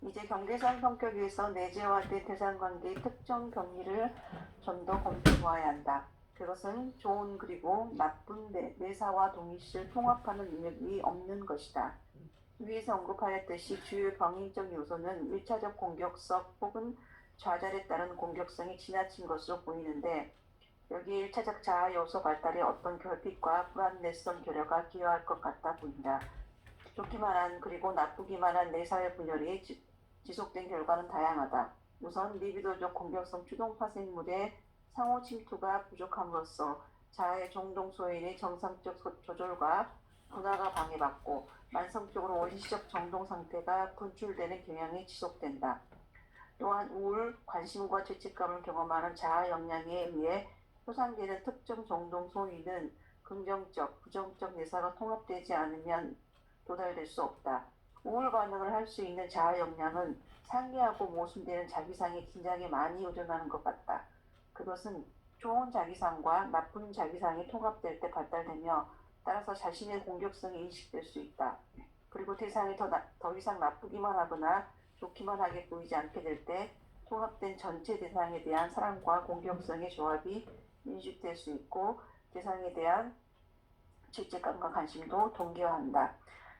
이제 경계상 성격에서 내재화된 대상관계의 특정 경위를 좀 더 검토해봐야 한다. 그것은 좋은 그리고 나쁜 내사와 동일시를 통합하는 능력이 없는 것이다. 위에서 언급하였듯이 주요 병인적 요소는 1차적 공격성 혹은 좌절에 따른 공격성이 지나친 것으로 보이는데 여기에 1차적 자아 요소 발달에 어떤 결핍과 불안내성 교류가 기여할 것 같아 보인다. 좋기만 한 그리고 나쁘기만 한 내사회 분열이 지속된 결과는 다양하다. 우선 리비도적 공격성 추동 파생물의 상호 침투가 부족함으로써 자아의 종동 소인의 정상적 조절과 분화가 방해받고 만성적으로 원시적 정동 상태가 분출되는 경향이 지속된다. 또한 우울, 관심과 죄책감을 경험하는 자아 역량에 의해 표상되는 특정 정동 소인은 긍정적, 부정적 내사가 통합되지 않으면 도달될 수 없다. 우울 반응을 할 수 있는 자아 역량은 상기하고 모순되는 자기상의 긴장에 많이 의존하는 것 같다. 그것은 좋은 자기상과 나쁜 자기상이 통합될 때 발달되며 따라서 자신의 공격성이 인식될 수 있다. 그리고 대상이 더 이상 나쁘기만 하거나 좋기만 하게 보이지 않게 될 때 통합된 전체 대상에 대한 사랑과 공격성의 조합이 인식될 수 있고 대상에 대한 죄책감과 관심도 동기화한다.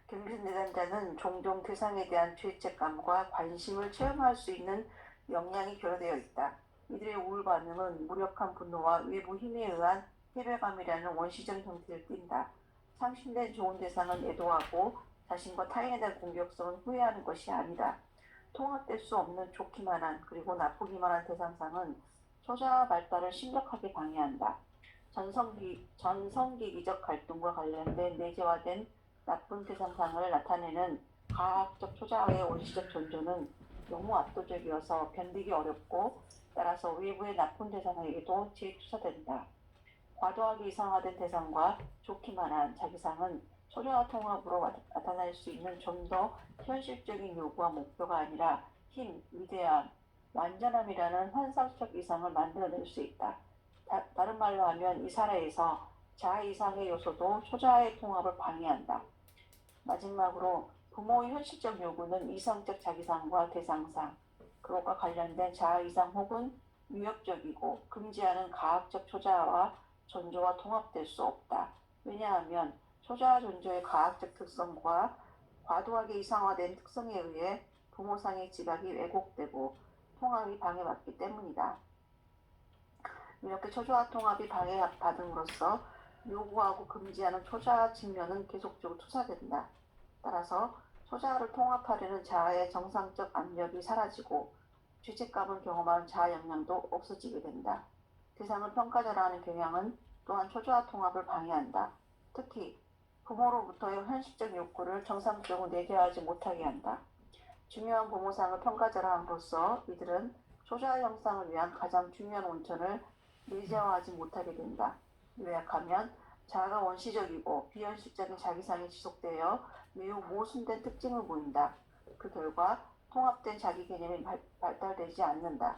경계선 내담자는 종종 대상에 대한 죄책감과 관심을 체험할 수 있는 역량이 결여되어 있다. 이들의 우울 반응은 무력한 분노와 외부 힘에 의한 패배감이라는 원시적 형태를 띈다. 상실된 좋은 대상은 애도하고 자신과 타인에 대한 공격성은 후회하는 것이 아니다. 통합될 수 없는 좋기만 한 그리고 나쁘기만 한 대상상은 소자와 발달을 심각하게 방해한다. 전성기기적 갈등과 관련된 내재화된 나쁜 대상상을 나타내는 과학적 초자아의 원시적 존재는 너무 압도적이어서 견디기 어렵고 따라서 외부의 나쁜 대상에게도 재투사된다. 과도하게 이상화된 대상과 좋기만 한 자기상은 소자와 통합으로 나타날 수 있는 좀 더 현실적인 요구와 목표가 아니라 힘, 위대함, 완전함이라는 환상적 이상을 만들어낼 수 있다. 다른 말로 하면 이 사례에서 자아 이상의 요소도 소자의 통합을 방해한다. 마지막으로 부모의 현실적 요구는 이성적 자기상과 대상상, 그것과 관련된 자아 이상 혹은 위협적이고 금지하는 가학적 초자아와 존재와 통합될 수 없다. 왜냐하면 초자아 존재의 가학적 특성과 과도하게 이상화된 특성에 의해 부모상의 지각이 왜곡되고 통합이 방해받기 때문이다. 이렇게 초자아 통합이 방해받음으로써 요구하고 금지하는 초자아 측면은 계속적으로 투사된다. 따라서 소자아를 통합하려는 자아의 정상적 압력이 사라지고 죄책감을 경험하는 자아 역량도 없어지게 된다. 대상을 평가절하하는 경향은 또한 초자아 통합을 방해한다. 특히 부모로부터의 현실적 욕구를 정상적으로 내재하지 못하게 한다. 중요한 부모상을 평가절하함으로써 이들은 초자아 형상을 위한 가장 중요한 원천을 내재화하지 못하게 된다. 요약하면 자아가 원시적이고 비현실적인 자기상이 지속되어 매우 모순된 특징을 보인다. 그 결과 통합된 자기 개념이 발달되지 않는다.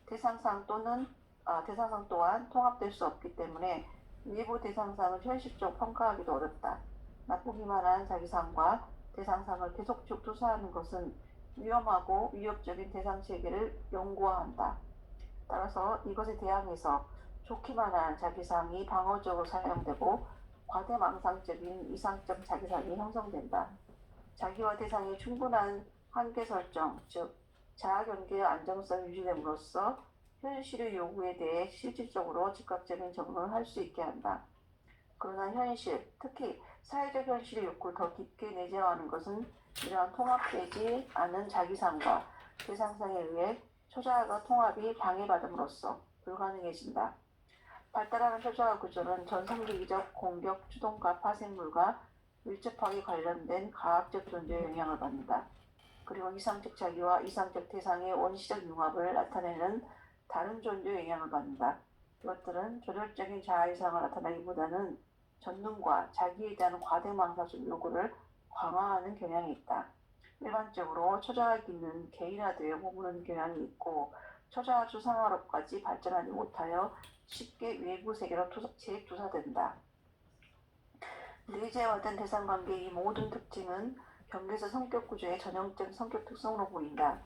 대상상 또한 통합될 수 없기 때문에 외부 대상상을 현실적으로 평가하기도 어렵다. 나쁘기만 한 자기상과 대상상을 계속적으로 투사하는 것은 위험하고 위협적인 대상 체계를 연구화한다. 따라서 이것에 대항해서 좋기만 한 자기상이 방어적으로 사용되고 과대망상적인 이상적 자기상이 형성된다. 자기와 대상의 충분한 한계 설정, 즉 자아경계의 안정성이 유지됨으로써 현실의 요구에 대해 실질적으로 즉각적인 적응을 할 수 있게 한다. 그러나 현실, 특히 사회적 현실의 욕구를 더 깊게 내재화하는 것은 이러한 통합되지 않은 자기상과 대상상에 의해 초자아가 통합이 방해받음으로써 불가능해진다. 발달하는 초자아 구조는 전성기기적 공격, 추동과 파생물과 밀접하게 관련된 가학적 존재의 영향을 받는다. 그리고 이상적 자기와 이상적 대상의 원시적 융합을 나타내는 다른 존재의 영향을 받는다. 이것들은 조절적인 자아이상을 나타내기보다는 전능과 자기에 대한 과대망상적 요구를 강화하는 경향이 있다. 일반적으로 초자아 기는 개인화되어 머무는 경향이 있고 초자아 추상화로까지 발전하지 못하여 쉽게 외부 세계로 재투사된다. 내재화된 대상관계의 모든 특징은 경계에서 성격 구조의 전형적인 성격 특성으로 보인다.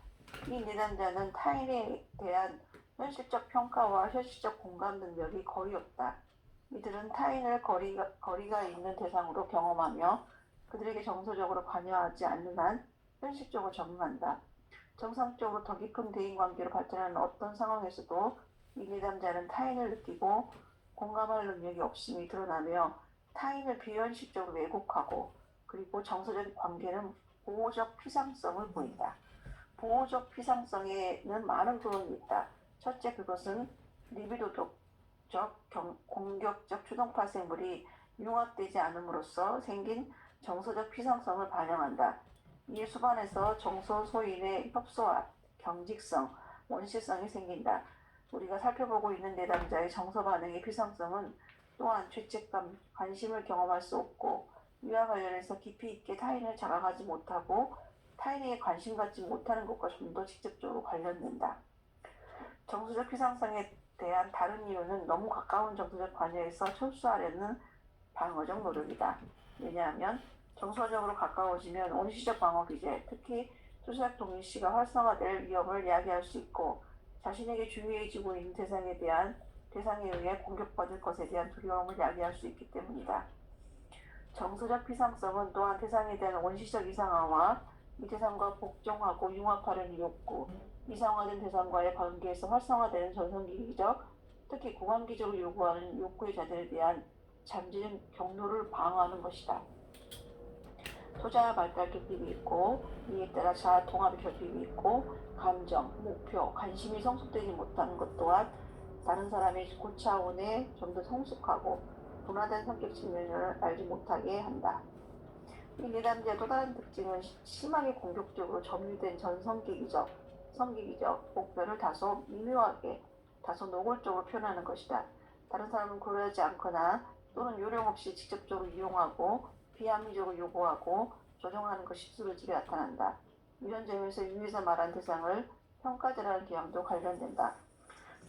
이 내담자는 타인에 대한 현실적 평가와 현실적 공감 능력이 거의 없다. 이들은 타인을 거리가 있는 대상으로 경험하며 그들에게 정서적으로 관여하지 않는 한 현실적으로 적응한다. 정상적으로 더 깊은 대인관계로 발전하는 어떤 상황에서도 이 내담자는 타인을 느끼고 공감할 능력이 없음이 드러나며 타인을 비현실적으로 왜곡하고 그리고 정서적 관계는 보호적 피상성을 보인다. 보호적 피상성에는 많은 근원이 있다. 첫째, 그것은 리비도적 공격적 주동파 생물이 융합되지 않음으로써 생긴 정서적 피상성을 반영한다. 이에 수반해서 정서 소인의 협소와 경직성, 원시성이 생긴다. 우리가 살펴보고 있는 내담자의 정서 반응의 피상성은 또한 죄책감, 관심을 경험할 수 없고 이와 관련해서 깊이 있게 타인을 자각하지 못하고 타인에게 관심 갖지 못하는 것과 좀 더 직접적으로 관련된다. 정서적 피상성에 대한 다른 이유는 너무 가까운 정서적 관여에서 철수하려는 방어적 노력이다. 왜냐하면 정서적으로 가까워지면 원시적 방어 기제, 특히 투사적 동일시가 활성화될 위험을 야기할 수 있고 자신에게 중요해지고 있는 대상에 의해 공격받을 것에 대한 두려움을 야기할 수 있기 때문이다. 정서적 피상성은 또한 대상에 대한 원시적 이상화와 이 대상과 복종하고 융합하려는 욕구, 이상화된 대상과의 관계에서 활성화되는 전성기적, 특히 공황기적으로 요구하는 욕구의 자들에 대한 잠재적 경로를 방어하는 것이다. 소자 발달 결핍이 있고 이에 따라 자아 통합의 결핍이 있고 감정, 목표, 관심이 성숙되지 못하는 것 또한 다른 사람의 고차원에 좀 더 성숙하고 분화된 성격 측면을 알지 못하게 한다. 이 내담자의 또 다른 특징은 심하게 공격적으로 점유된 성기기적 목표를 다소 미묘하게, 다소 노골적으로 표현하는 것이다. 다른 사람은 고려하지 않거나 또는 요령 없이 직접적으로 이용하고 비합리적으로 요구하고 조정하는 것이 두드러지게 나타난다. 이런 점에서 위에서 말한 대상을 평가절하는 경향도 관련된다.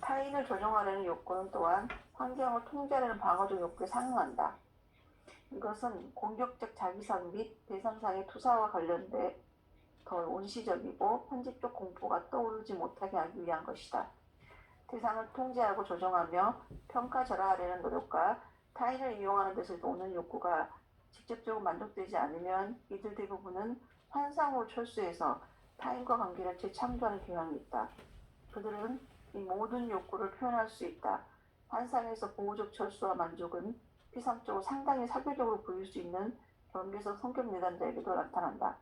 타인을 조정하려는 욕구는 또한 환경을 통제하려는 방어적 욕구에 상응한다. 이것은 공격적 자기상 및 대상상의 투사와 관련돼 더 원시적이고 편집적 공포가 떠오르지 못하게 하기 위한 것이다. 대상을 통제하고 조정하며 평가절하하려는 노력과 타인을 이용하는 데서 오는 욕구가 직접적으로 만족되지 않으면 이들 대부분은 환상으로 철수해서 타인과 관계를 재창조하는 경향이 있다. 그들은 이 모든 욕구를 표현할 수 있다. 환상에서 보호적 철수와 만족은 피상적으로 상당히 사교적으로 보일 수 있는 경계적 성격 내담자에게도 나타난다.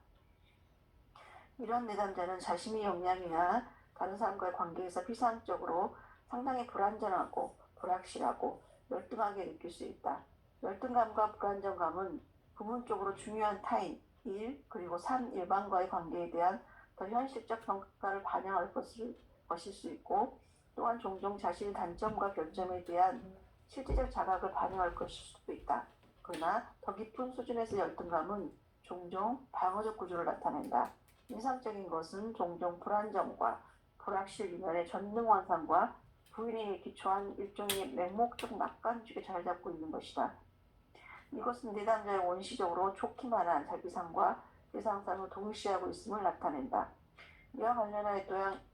이런 내담자는 자신의 역량이나 다른 사람과의 관계에서 피상적으로 상당히 불안전하고 불확실하고 열등하게 느낄 수 있다. 열등감과 불안정감은 부분적으로 중요한 타인, 일, 그리고 삶 일반과의 관계에 대한 더 현실적 평가를 반영할 것일 수 있고 또한 종종 자신의 단점과 결점에 대한 실제적 자각을 반영할 것일 수도 있다. 그러나 더 깊은 수준에서 열등감은 종종 방어적 구조를 나타낸다. 인상적인 것은 종종 불안정과 불확실 이면의 전능 환상과 부인에 기초한 일종의 맹목적 낙관주의에 자리 잡고 있는 것이다. 이것은 내담자의 원시적으로 좋기만한 자기상과 대상상을 동일시하고 있음을 나타낸다. 이와 관련하여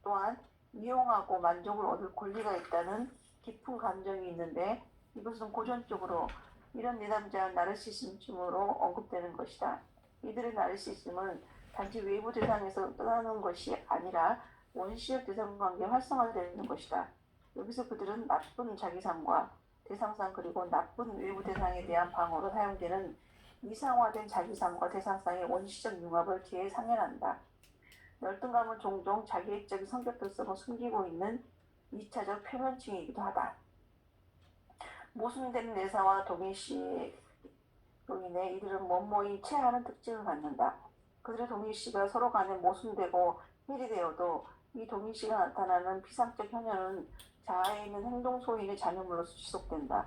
또한 이용하고 만족을 얻을 권리가 있다는 깊은 감정이 있는데 이것은 고전적으로 이런 내담자의 나르시즘으로 언급되는 것이다. 이들의 나르시즘은 단지 외부 대상에서 떠나는 것이 아니라 원시적 대상관계에 활성화되는 것이다. 여기서 그들은 나쁜 자기상과 대상상 그리고 나쁜 외부 대상에 대한 방어로 사용되는 이상화된 자기상과 대상상의 원시적 융합을 재상연한다. 열등감은 종종 자기애적인 성격 특성을 숨기고 있는 2차적 표면층이기도 하다. 모순된 내사와 동일시로 인해 이들은 뭐뭐인 체하는 특징을 갖는다. 그들의 동일시가 서로 간에 모순되고 해리되어도 이 동일시가 나타나는 피상적 현현은 자아에 있는 행동 소인의 자녀물로서 지속된다.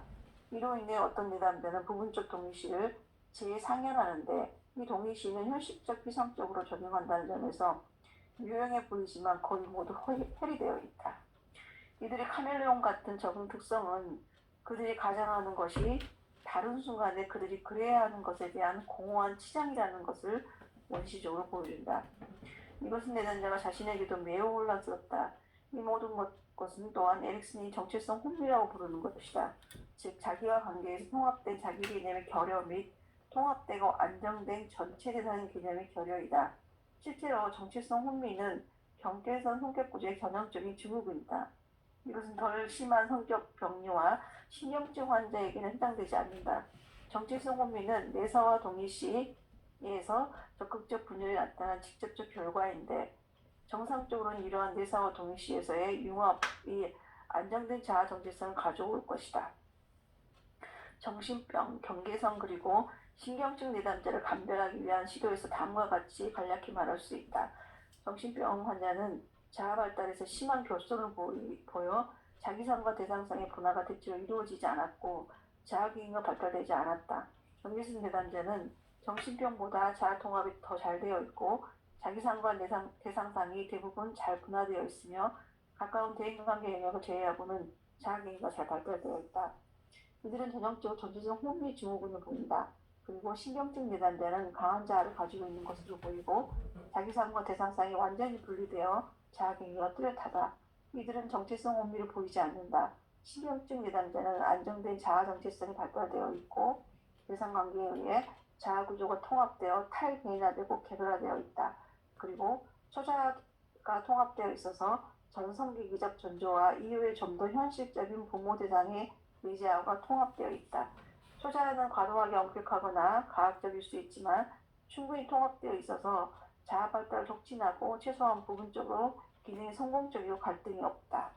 이로 인해 어떤 내담자는 부분적 동일시를 재상연하는데 이 동일시는 현실적 피상적으로 적용한다는 점에서 유용해 보이지만 거의 모두 해리되어 있다. 이들의 카멜레온 같은 적응 특성은 그들이 가장하는 것이 다른 순간에 그들이 그래야 하는 것에 대한 공허한 치장이라는 것을 원시적으로 보여준다. 이것은 내담자가 자신에게도 매우 혼란스럽다. 이 모든 것은 또한 에릭슨이 정체성 혼미라고 부르는 것이다. 즉 자기와 관계에서 통합된 자기 개념의 결여 및 통합되고 안정된 전체 대상 개념의 결여이다. 실제로 정체성 혼미는 경계선 성격 구조의 전형적인 증후군이다. 이것은 덜 심한 성격 병리와 신경증 환자에게는 해당되지 않는다. 정체성 혼미는 내사와 동일시에서 적극적 분열이 나타난 직접적 결과인데 정상적으로는 이러한 내사와 동일시에서의 융합이 안정된 자아 정체성을 가져올 것이다. 정신병, 경계성 그리고 신경증 내담자를 감별하기 위한 시도에서 다음과 같이 간략히 말할 수 있다. 정신병 환자는 자아 발달에서 심한 결손을 보여 자기상과 대상상의 분화가 대체로 이루어지지 않았고 자아 기능가 발달되지 않았다. 경계성 내담자는 정신병보다 자아 통합이 더 잘 되어 있고 자기상과 대상상이 대부분 잘 분화되어 있으며 가까운 대인관계 영역을 제외하고는 자아 기능가 잘 발달되어 있다. 이들은 전형적으로 전체적 혼미 증후군을 보인다. 그리고 신경증 내담자는 강한 자아를 가지고 있는 것으로 보이고 자기상과 대상상이 완전히 분리되어 자아 기능가 뚜렷하다. 이들은 정체성 혼미를 보이지 않는다. 신경증 내담자는 안정된 자아 정체성이 발달되어 있고 대상관계에 의해 자아 구조가 통합되어 탈개인화되고 개별화되어 있다. 그리고 초자가 통합되어 있어서 전성기기적 전조와 이후에 좀 더 현실적인 부모 대상의 의지하고가 통합되어 있다. 초자는 과도하게 엄격하거나 과학적일 수 있지만 충분히 통합되어 있어서 자아 발달을 촉진하고 최소한 부분적으로 기능이 성공적이고 갈등이 없다.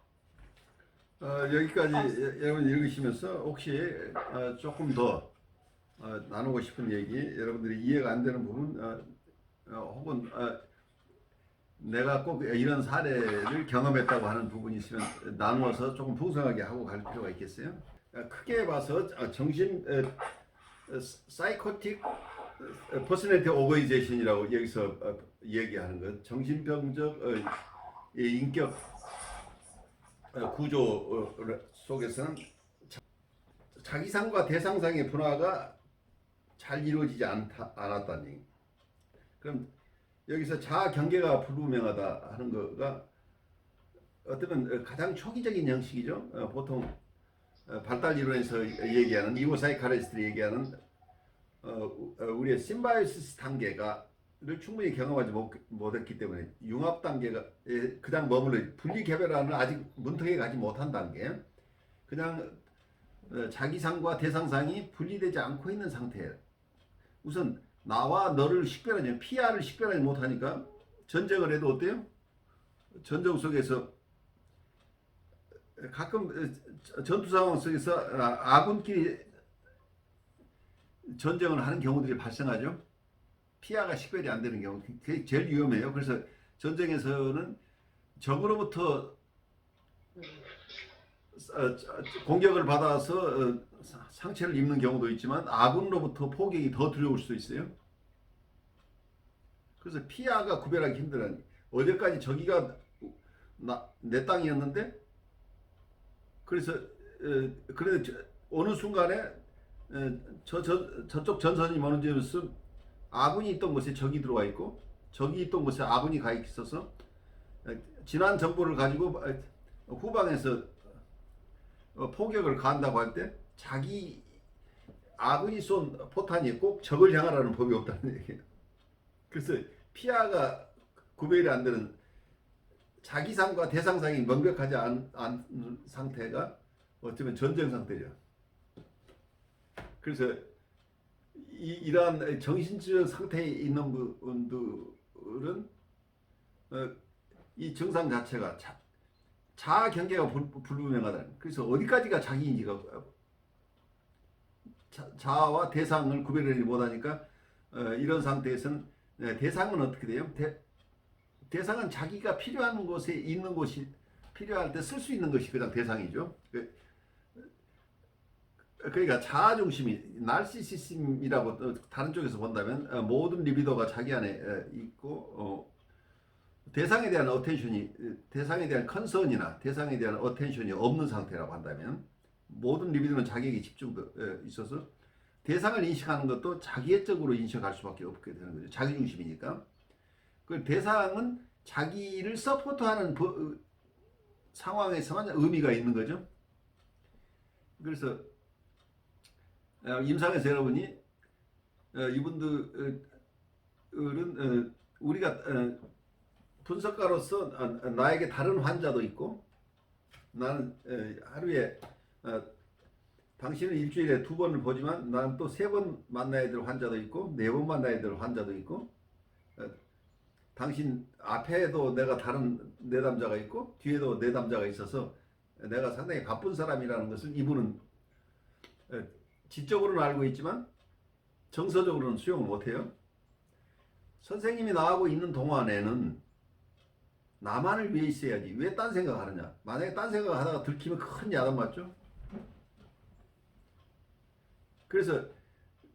여기까지 여러분 읽으시면서 혹시 조금 더 나누고 싶은 얘기, 여러분들이 이해가 안 되는 부분, 혹은 내가 꼭 이런 사례를 경험했다고 하는 부분이 있으면 나누어서 조금 풍성하게 하고 갈 필요가 있겠어요. 크게 봐서 정신 사이코틱 퍼스널리티 오거니제이션이라고 여기서 얘기하는 것, 정신병적 인격 구조 속에서는 자기상과 대상상의 분화가 잘 이루어지지 않았다는 얘기. 그럼 여기서 자아 경계가 불분명하다 하는 거가 어쩌면 가장 초기적인 형식이죠. 보통 발달 이론에서 얘기하는 이고사이카리스트들이 얘기하는 우리의 심바이오시스 단계가를 충분히 경험하지 못했기 때문에 융합 단계가 그냥 머물러 분리 개별화는 아직 문턱에 가지 못한 단계. 그냥 자기상과 대상상이 분리되지 않고 있는 상태예요. 우선 나와 너를 식별하지, PR을 식별하지 못하니까 전쟁을 해도 어때요? 전쟁 속에서 가끔 전투 상황 속에서 아군끼리 전쟁을 하는 경우들이 발생하죠. 피아가 식별이 안 되는 경우, 그게 제일 위험해요. 그래서 전쟁에서는 적으로부터 공격을 받아서 상처를 입는 경우도 있지만 아군으로부터 포격이 더 두려울 수도 있어요. 그래서 피아가 구별하기 힘들어요. 어제까지 저기가 내 땅이었는데, 그래서 그래도 어느 순간에 저쪽 전선이 무너지면서 아군이 있던 곳에 적이 들어와 있고 적이 있던 곳에 아군이 가 있어서 지난 정보를 가지고 후방에서 포격을 가한다고 할 때 자기 아군이 쏜 포탄이 꼭 적을 향하라는 법이 없다는 얘기예요. 그래서 피아가 구별이 안 되는 자기상과 대상상이 명백하지 않은 상태가 어쩌면 전쟁 상태죠. 그래서 이러한 정신적 상태에 있는 분들은 이 증상 자체가 자아 경계가 불분명하다. 그래서 어디까지가 자기인지가 자아와 대상을 구별하지 못하니까 이런 상태에서는 대상은 어떻게 돼요? 대상은 자기가 필요한 곳에 있는 곳이 필요할 때 쓸 수 있는 것이 그냥 대상이죠. 그러니까 자아중심이 나르시시즘이라고 다른 쪽에서 본다면 모든 리비도가 자기 안에 있고 대상에 대한 어텐션이 대상에 대한 컨선이나 대상에 대한 어텐션이 없는 상태라고 한다면 모든 리비도는 자기에게 집중돼 있어서 대상을 인식하는 것도 자기애적으로 인식할 수밖에 없게 되는 거죠. 자기중심이니까. 그 대상은 자기를 서포트하는 상황에서만 의미가 있는 거죠. 그래서 임상에서 여러분이 이분들은 우리가 분석가로서 나에게 다른 환자도 있고, 나는 하루에 당신은 일주일에 2번을 보지만 나는 또 3번 만나야 될 환자도 있고 4번 만나야 될 환자도 있고, 당신 앞에도 내가 다른 내담자가 있고 뒤에도 내담자가 있어서 내가 상당히 바쁜 사람이라는 것을 이분은 지적으로는 알고 있지만 정서적으로는 수용을 못해요. 선생님이 나하고 있는 동안에는 나만을 위해 있어야지 왜 딴 생각하느냐. 만약에 딴 생각하다가 들키면 큰 야단 맞죠. 그래서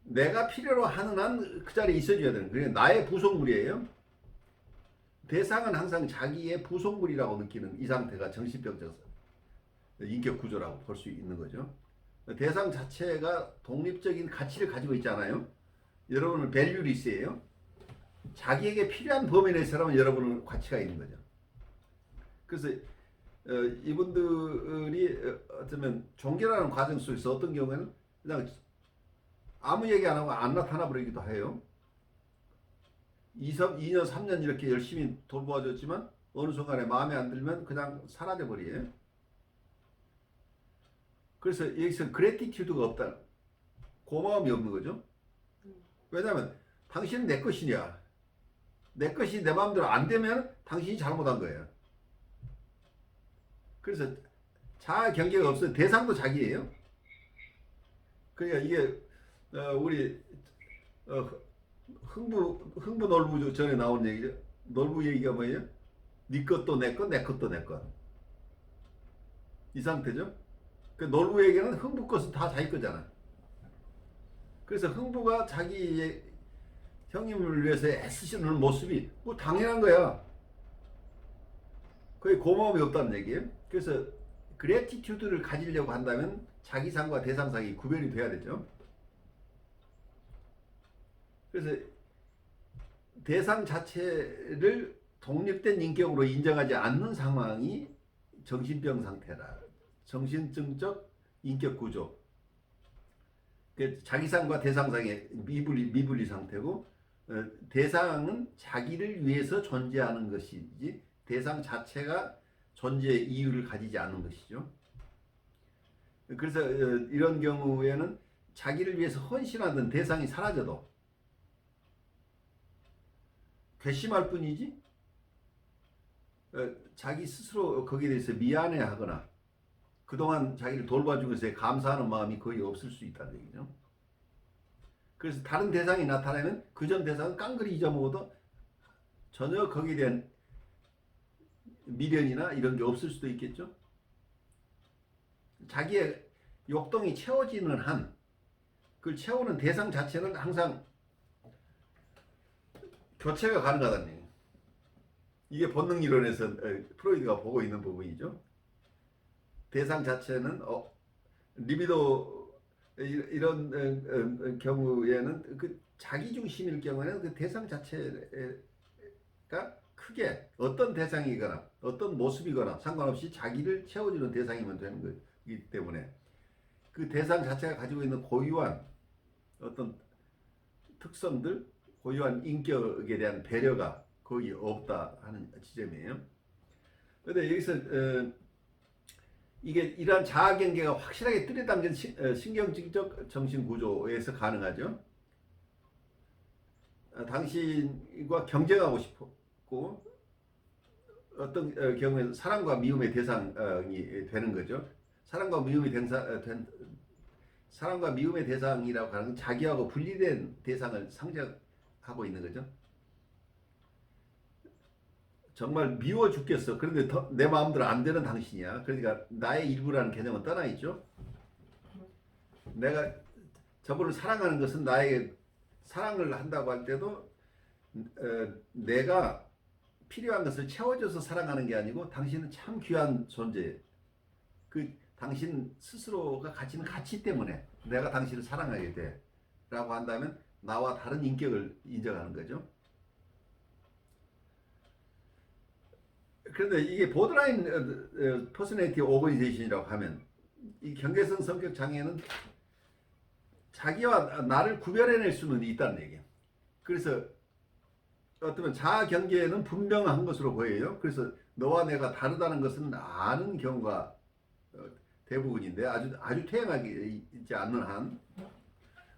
내가 필요로 하는 한 그 자리에 있어줘야 되는 거예요. 나의 부속물이에요. 대상은 항상 자기의 부속물이라고 느끼는 이 상태가 정신병적 인격 구조라고 볼 수 있는 거죠. 대상 자체가 독립적인 가치를 가지고 있잖아요. 여러분은 밸류리스예요. 자기에게 필요한 범위 내에서라면 여러분은 가치가 있는 거죠. 그래서 이분들이 어쩌면 종결하는 과정 속에서 어떤 경우에는 그냥 아무 얘기 안 하고 안 나타나 버리기도 해요. 2년, 3년 이렇게 열심히 돌보아줬지만 어느 순간에 마음에 안 들면 그냥 사라져 버려요. 그래서 여기서 그래티튜드가 없다. 고마움이 없는 거죠. 왜냐하면 당신은 내 것이냐. 내 것이 내 마음대로 안 되면 당신이 잘못한 거예요. 그래서 자아 경계가 없어요. 대상도 자기예요. 그러니까 이게 우리 흥부 놀부 전에 나온 얘기죠. 놀부 얘기가 뭐예요? 네 것도 내 것, 내 것도 내 것. 이 상태죠. 그 놀부에게는 흥부 것은 다 자기 거잖아. 그래서 흥부가 자기의 형님을 위해서 애쓰시는 모습이 뭐 당연한 거야. 거의 고마움이 없다는 얘기예요. 그래서 그래티튜드를 가지려고 한다면 자기상과 대상상이 구별이 돼야 되죠. 그래서 대상 자체를 독립된 인격으로 인정하지 않는 상황이 정신병 상태라. 정신증적 인격 구조. 자기상과 대상상의 미분리 상태고, 대상은 자기를 위해서 존재하는 것이지 대상 자체가 존재의 이유를 가지지 않는 것이죠. 그래서 이런 경우에는 자기를 위해서 헌신하던 대상이 사라져도 괘씸할 뿐이지 자기 스스로 거기에 대해서 미안해하거나 그동안 자기를 돌봐준 것에 감사하는 마음이 거의 없을 수 있다는 얘기죠. 그래서 다른 대상이 나타나면 그전 대상은 깡그리 잊어먹어도 전혀 거기에 대한 미련이나 이런 게 없을 수도 있겠죠. 자기의 욕동이 채워지는 한 그걸 채우는 대상 자체는 항상 교체가 가능하다는 얘기예요. 이게 본능이론에서 프로이드가 보고 있는 부분이죠. 대상 자체는 리비도 이런 경우에는 그 자기중심일 경우에는 그 대상 자체가 크게 어떤 대상이거나 어떤 모습이거나 상관없이 자기를 채워주는 대상이면 되는 거기 때문에 그 대상 자체가 가지고 있는 고유한 어떤 특성들, 고유한 인격에 대한 배려가 거의 없다 하는 지점이에요. 그런데 여기서 이게 이러한 자아 경계가 확실하게 뚜렷 신경증적 정신 구조에서 가능하죠. 당신과 경쟁하고 싶고 어떤 경우에는 사랑과 미움의 대상이 되는 거죠. 사랑과 미움의 대상이라고 하는 건 자기하고 분리된 대상을 상징하고 있는 거죠. 정말 미워 죽겠어. 그런데 내 마음대로 안 되는 당신이야. 그러니까 나의 일부라는 개념은 떠나 있죠. 내가 저분을 사랑하는 것은 나에게 사랑을 한다고 할 때도 내가 필요한 것을 채워줘서 사랑하는 게 아니고 당신은 참 귀한 존재. 그 당신 스스로가 가지는 가치 때문에 내가 당신을 사랑하게 돼. 자기라고 한다면 나와 다른 인격을 인정하는 거죠. 그런데 이게 보드라인 퍼스널리티 오버니제이션이라고 하면 이 경계성 성격 장애는 자기와 나를 구별해낼 수는 있다는 얘기예요. 그래서 어쩌면 자아 경계는 분명한 것으로 보여요. 그래서 너와 내가 다르다는 것은 아는 경우가 대부분인데 아주 퇴행하게 있지 않는 한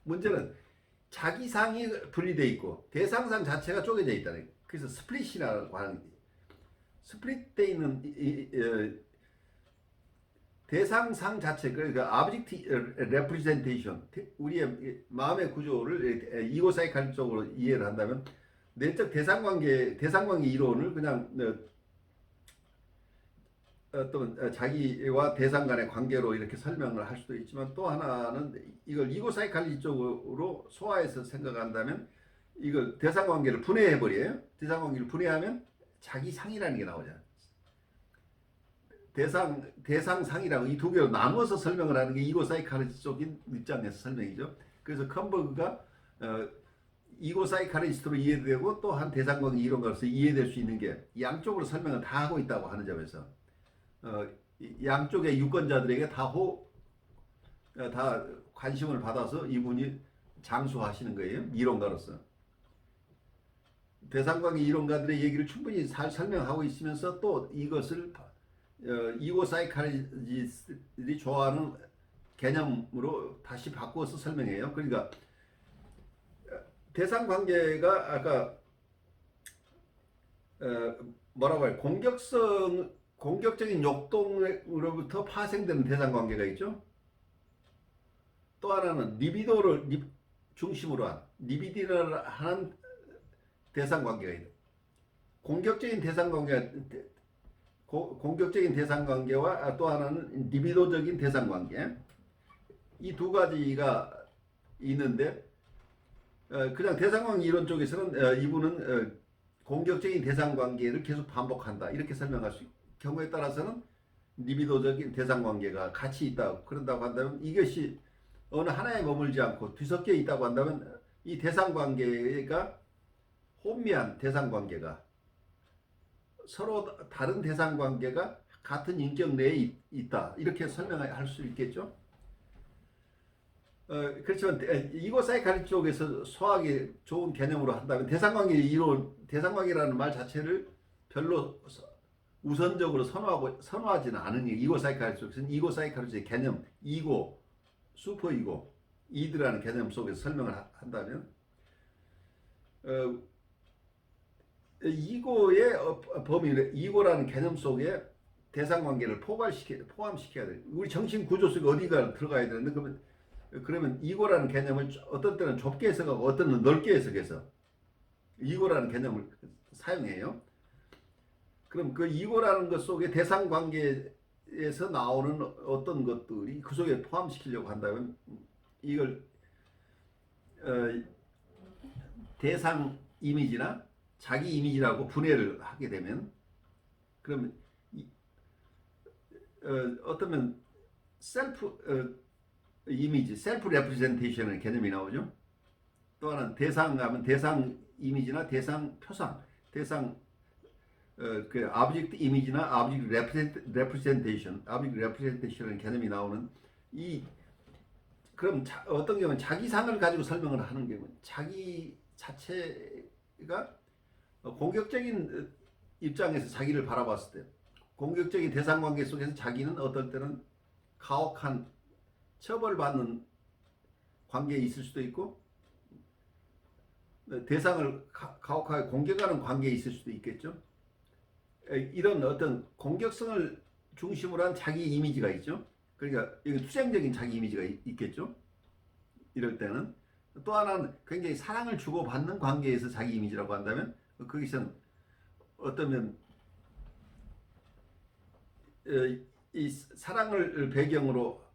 문제는 자기상이 분리되어 있고 대상상 자체가 쪼개져 있다는 거예요. 그래서 스플릿이라고 하는 스플릿되어 있는 대상상 자체 그러니까 object representation 우리의 마음의 구조를 이고 사이칼적으로 이해를 한다면 내적 대상관계 이론을 그냥 어떤 자기와 대상 간의 관계로 이렇게 설명을 할 수도 있지만 또 하나는 이걸 이고 사이칼리 쪽으로 소화해서 생각한다면 이걸 대상 관계를 분해해 버려요. 대상 관계를 분해하면 자기상이라는 게 나오잖아요. 대상상이라고 이 두 개로 나누어서 설명을 하는 게 이고 사이칼리지 쪽인 입장에서 설명이죠. 그래서 컴버그가 이고 사이칼리스트로 이해되고 또 한 대상관계 이론가로서 이해될 수 있는 게 양쪽으로 설명을 다 하고 있다고 하는 점에서 양쪽의 유권자들에게 다 관심을 받아서 이분이 장수하시는 거예요. 이론가로서. 대상관계 이론가들의 얘기를 충분히 잘 설명하고 있으면서 또 이것을 이고 사이칼리스트들이 좋아하는 개념으로 다시 바꾸어서 설명해요. 그러니까 대상관계가 아까 뭐라고 해요? 공격적인 욕동으로부터 파생되는 대상관계가 있죠. 또 하나는 리비도를 중심으로 한 리비디를 하는 대상관계가 있다. 공격적인 대상관계와 또 하나는 리비도적인 대상관계. 이 두 가지가 있는데 그냥 대상관계 이론 쪽에서는 이분은 공격적인 대상관계를 계속 반복한다 이렇게 설명할 수 경우에 따라서는 리비도적인 대상관계가 같이 있다 그런다고 한다면 이것이 어느 하나에 머물지 않고 뒤섞여 있다고 한다면 이 대상관계가 혼미한 대상관계가 서로 다른 대상관계가 같은 인격 내에 있다 이렇게 설명할 수 있겠죠. 그렇지만 이고 사이칼리 쪽에서 소화하기 좋은 개념으로 한다면 대상관계라는 말 자체를 별로 우선적으로 선호하지는 않은 이고 사이칼리 쪽에서는 이고 사이칼리의 개념 이고, 슈퍼 이고, 이드라는 개념 속에서 설명을 한다면 이고의 범위, 이고라는 개념 속에 대상관계를 포함시켜야 돼. 우리 정신 구조 속에 어디가 들어가야 되는데 그러면 이고라는 개념을 어떤 때는 좁게 해석하고 어떤 때는 넓게 해석해서 이고라는 개념을 사용해요. 그럼 그 이고라는 것 속에 대상관계에서 나오는 어떤 것들이 그 속에 포함시키려고 한다면 이걸 대상 이미지나 자기 이미지라고 분해를 하게 되면 그러면 어쩌면 셀프 이미지, 셀프 레프레젠테이션의 개념이 나오죠. 또 하나는 대상하면 대상 이미지나 대상 표상, 대상 그 object 이미지나 object representation의 개념이 나오는 그럼 어떤 경우는 자기 상을 가지고 설명을 하는 경우 자기 자체가 공격적인 입장에서 자기를 바라봤을 때 공격적인 대상관계 속에서 자기는 어떨 때는 가혹한 처벌받는 관계에 있을 수도 있고 대상을 가혹하게 공격하는 관계에 있을 수도 있겠죠. 이런 어떤 공격성을 중심으로 한 자기 이미지가 있죠. 그러니까 이거 투쟁적인 자기 이미지가 있겠죠. 이럴 때는 또 하나는 굉장히 사랑을 주고받는 관계에서 자기 이미지라고 한다면 거기서는 어쩌면 이 사랑을 배경으로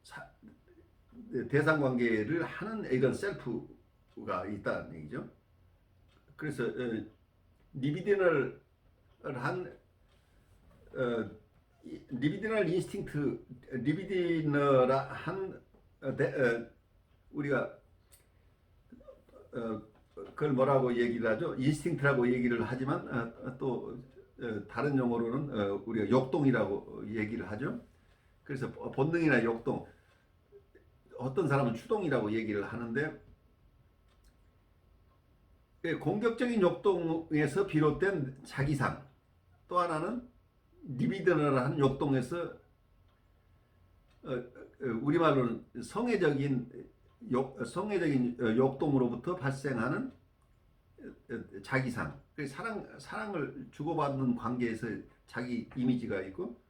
대상관계를 하는 이런 셀프가 있다는 얘기죠. 그래서 리비디널 인스팅트, 리비디널한 우리가 그걸 뭐라고 얘기를 하죠? 인스팅트라고 얘기를 하지만 또 다른 용어로는 우리가 욕동이라고 얘기를 하죠. 그래서 본능이나 욕동, 어떤 사람은 추동이라고 얘기를 하는데, 공격적인 욕동에서 비롯된 자기상, 또 하나는 리비드너라는 욕동에서 우리말로는 성애적인 욕동으로부터 발생하는 자기상, 사랑을 주고받는 관계에서 자기 이미지가 있고,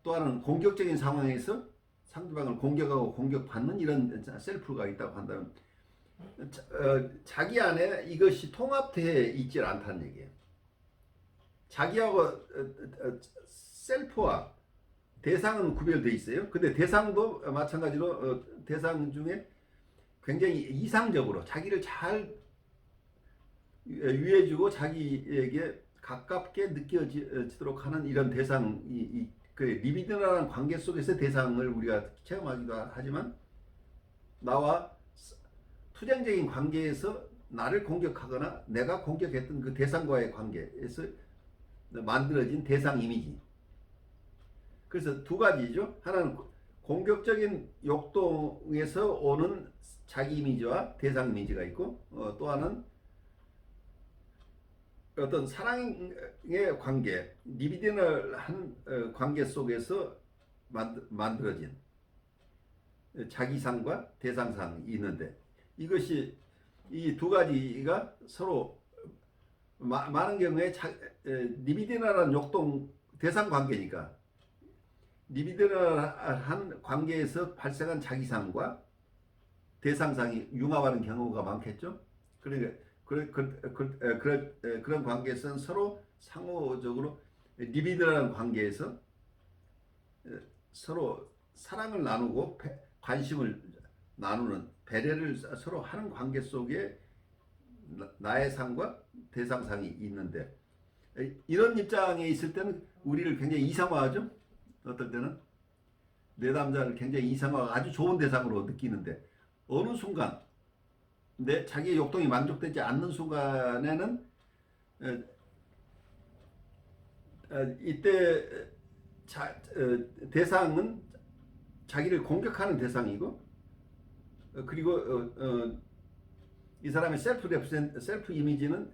또 하나는 공격적인 상황에서 상대방을 공격하고 공격받는 이런 셀프가 있다고 한다면, 자기 안에 이것이 통합되어 있질 않다는 얘기예요. 자기하고 셀프와 대상은 구별되어 있어요. 근데 대상도 마찬가지로 대상 중에 굉장히 이상적으로 자기를 잘 위해주고 자기에게 가깝게 느껴지도록 하는 이런 대상이 그 리비드라는 관계 속에서 대상을 우리가 체험하기도 하지만, 나와 투쟁적인 관계에서 나를 공격하거나 내가 공격했던 그 대상과의 관계에서 만들어진 대상 이미지. 그래서 두 가지죠. 하나는 공격적인 욕동에서 오는 자기 이미지와 대상 이미지가 있고, 또 하나는 어떤 사랑의 관계, 리비디널한 관계 속에서 만들어진 자기상과 대상상이 있는데, 이것이 이 두 가지가 서로 많은 경우에 리비디널한 욕동 대상 관계니까 리비디널한 관계에서 발생한 자기상과 대상상이 융합하는 경우가 많겠죠. 그러니까 그런 관계에서는 서로 상호적으로 리비드라는 관계에서 서로 사랑을 나누고 관심을 나누는 배려를 서로 하는 관계 속에 나의 상과 대상상이 있는데, 이런 입장에 있을 때는 우리를 굉장히 이상화하죠. 어떨 때는 내담자를 굉장히 이상화하고 아주 좋은 대상으로 느끼는데, 어느 순간 자기의 욕동이 만족되지 않는 순간에는 이때 대상은 자기를 공격하는 대상이고, 그리고 이 사람의 셀프 이미지는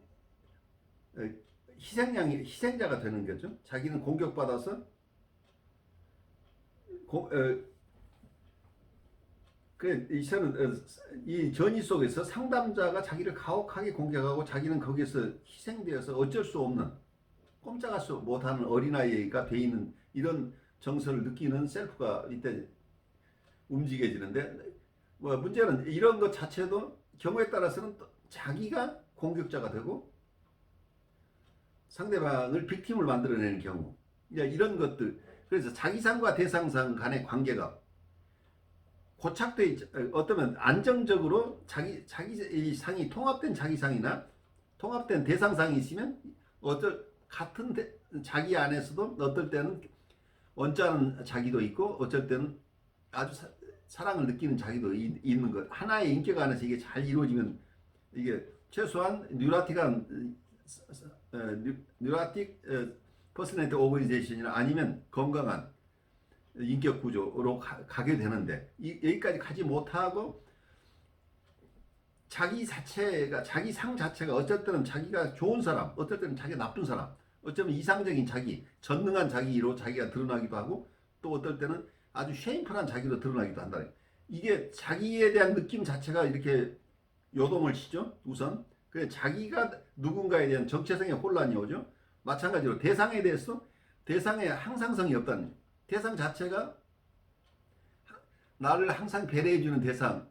희생자가 되는 거죠. 자기는 공격받아서 이 전이 속에서 상담자가 자기를 가혹하게 공격하고 자기는 거기서 희생되어서 어쩔 수 없는, 꼼짝할 수 못하는 어린아이가 돼 있는 이런 정서를 느끼는 셀프가 이때 움직여지는데, 문제는 이런 것 자체도 경우에 따라서는 또 자기가 공격자가 되고 상대방을 빅팀을 만들어내는 경우, 이런 것들. 그래서 자기상과 대상상 간의 관계가 고착돼 있죠. 어쩌면 안정적으로 자기 상이 통합된 자기상이나 통합된 대상상이 있으면 같은 자기 안에서도 어떨 때는 언짢은 자기도 있고, 어쩔 때는 아주 사랑을 느끼는 자기도 있는 것. 하나의 인격 안에서 이게 잘 이루어지면 이게 최소한 뉴라틱 퍼스널리티 오거니제이션이나 아니면 건강한 인격 구조로 가게 되는데, 여기까지 가지 못하고 자기 상 자체가 어쩔 때는 자기가 좋은 사람, 어쩔 때는 자기가 나쁜 사람, 어쩌면 이상적인 자기, 전능한 자기로 자기가 드러나기도 하고, 또 어떨 때는 아주 쉐임풀한 자기로 드러나기도 한다. 이게 자기에 대한 느낌 자체가 이렇게 요동을 치죠. 우선 그래서 자기가 누군가에 대한 정체성의 혼란이 오죠. 마찬가지로 대상에 대해서 대상의 항상성이 없다는, 대상 자체가 나를 항상 배려해주는 대상,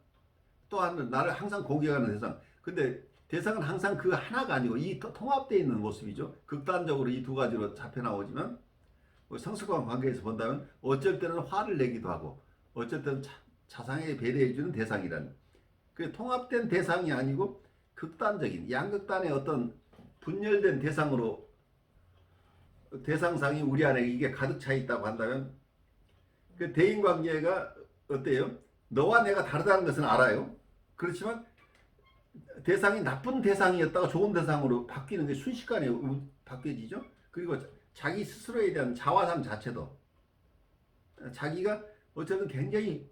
또한 나를 항상 공격하는 대상. 근데 대상은 항상 그 하나가 아니고 이 통합되어 있는 모습이죠. 극단적으로 이 두 가지로 잡혀 나오지만, 성숙한 관계에서 본다면 어쩔 때는 화를 내기도 하고, 어쩔 때는 자상하게 배려해주는 대상이라는, 그 통합된 대상이 아니고 극단적인 양극단의 어떤 분열된 대상상이 우리 안에 이게 가득 차 있다고 한다면, 그 대인관계가 어때요? 너와 내가 다르다는 것은 알아요. 그렇지만 대상이 나쁜 대상이었다가 좋은 대상으로 바뀌는 게 순식간에 바뀌어지죠. 그리고 자기 스스로에 대한 자화상 자체도 자기가 어쨌든 굉장히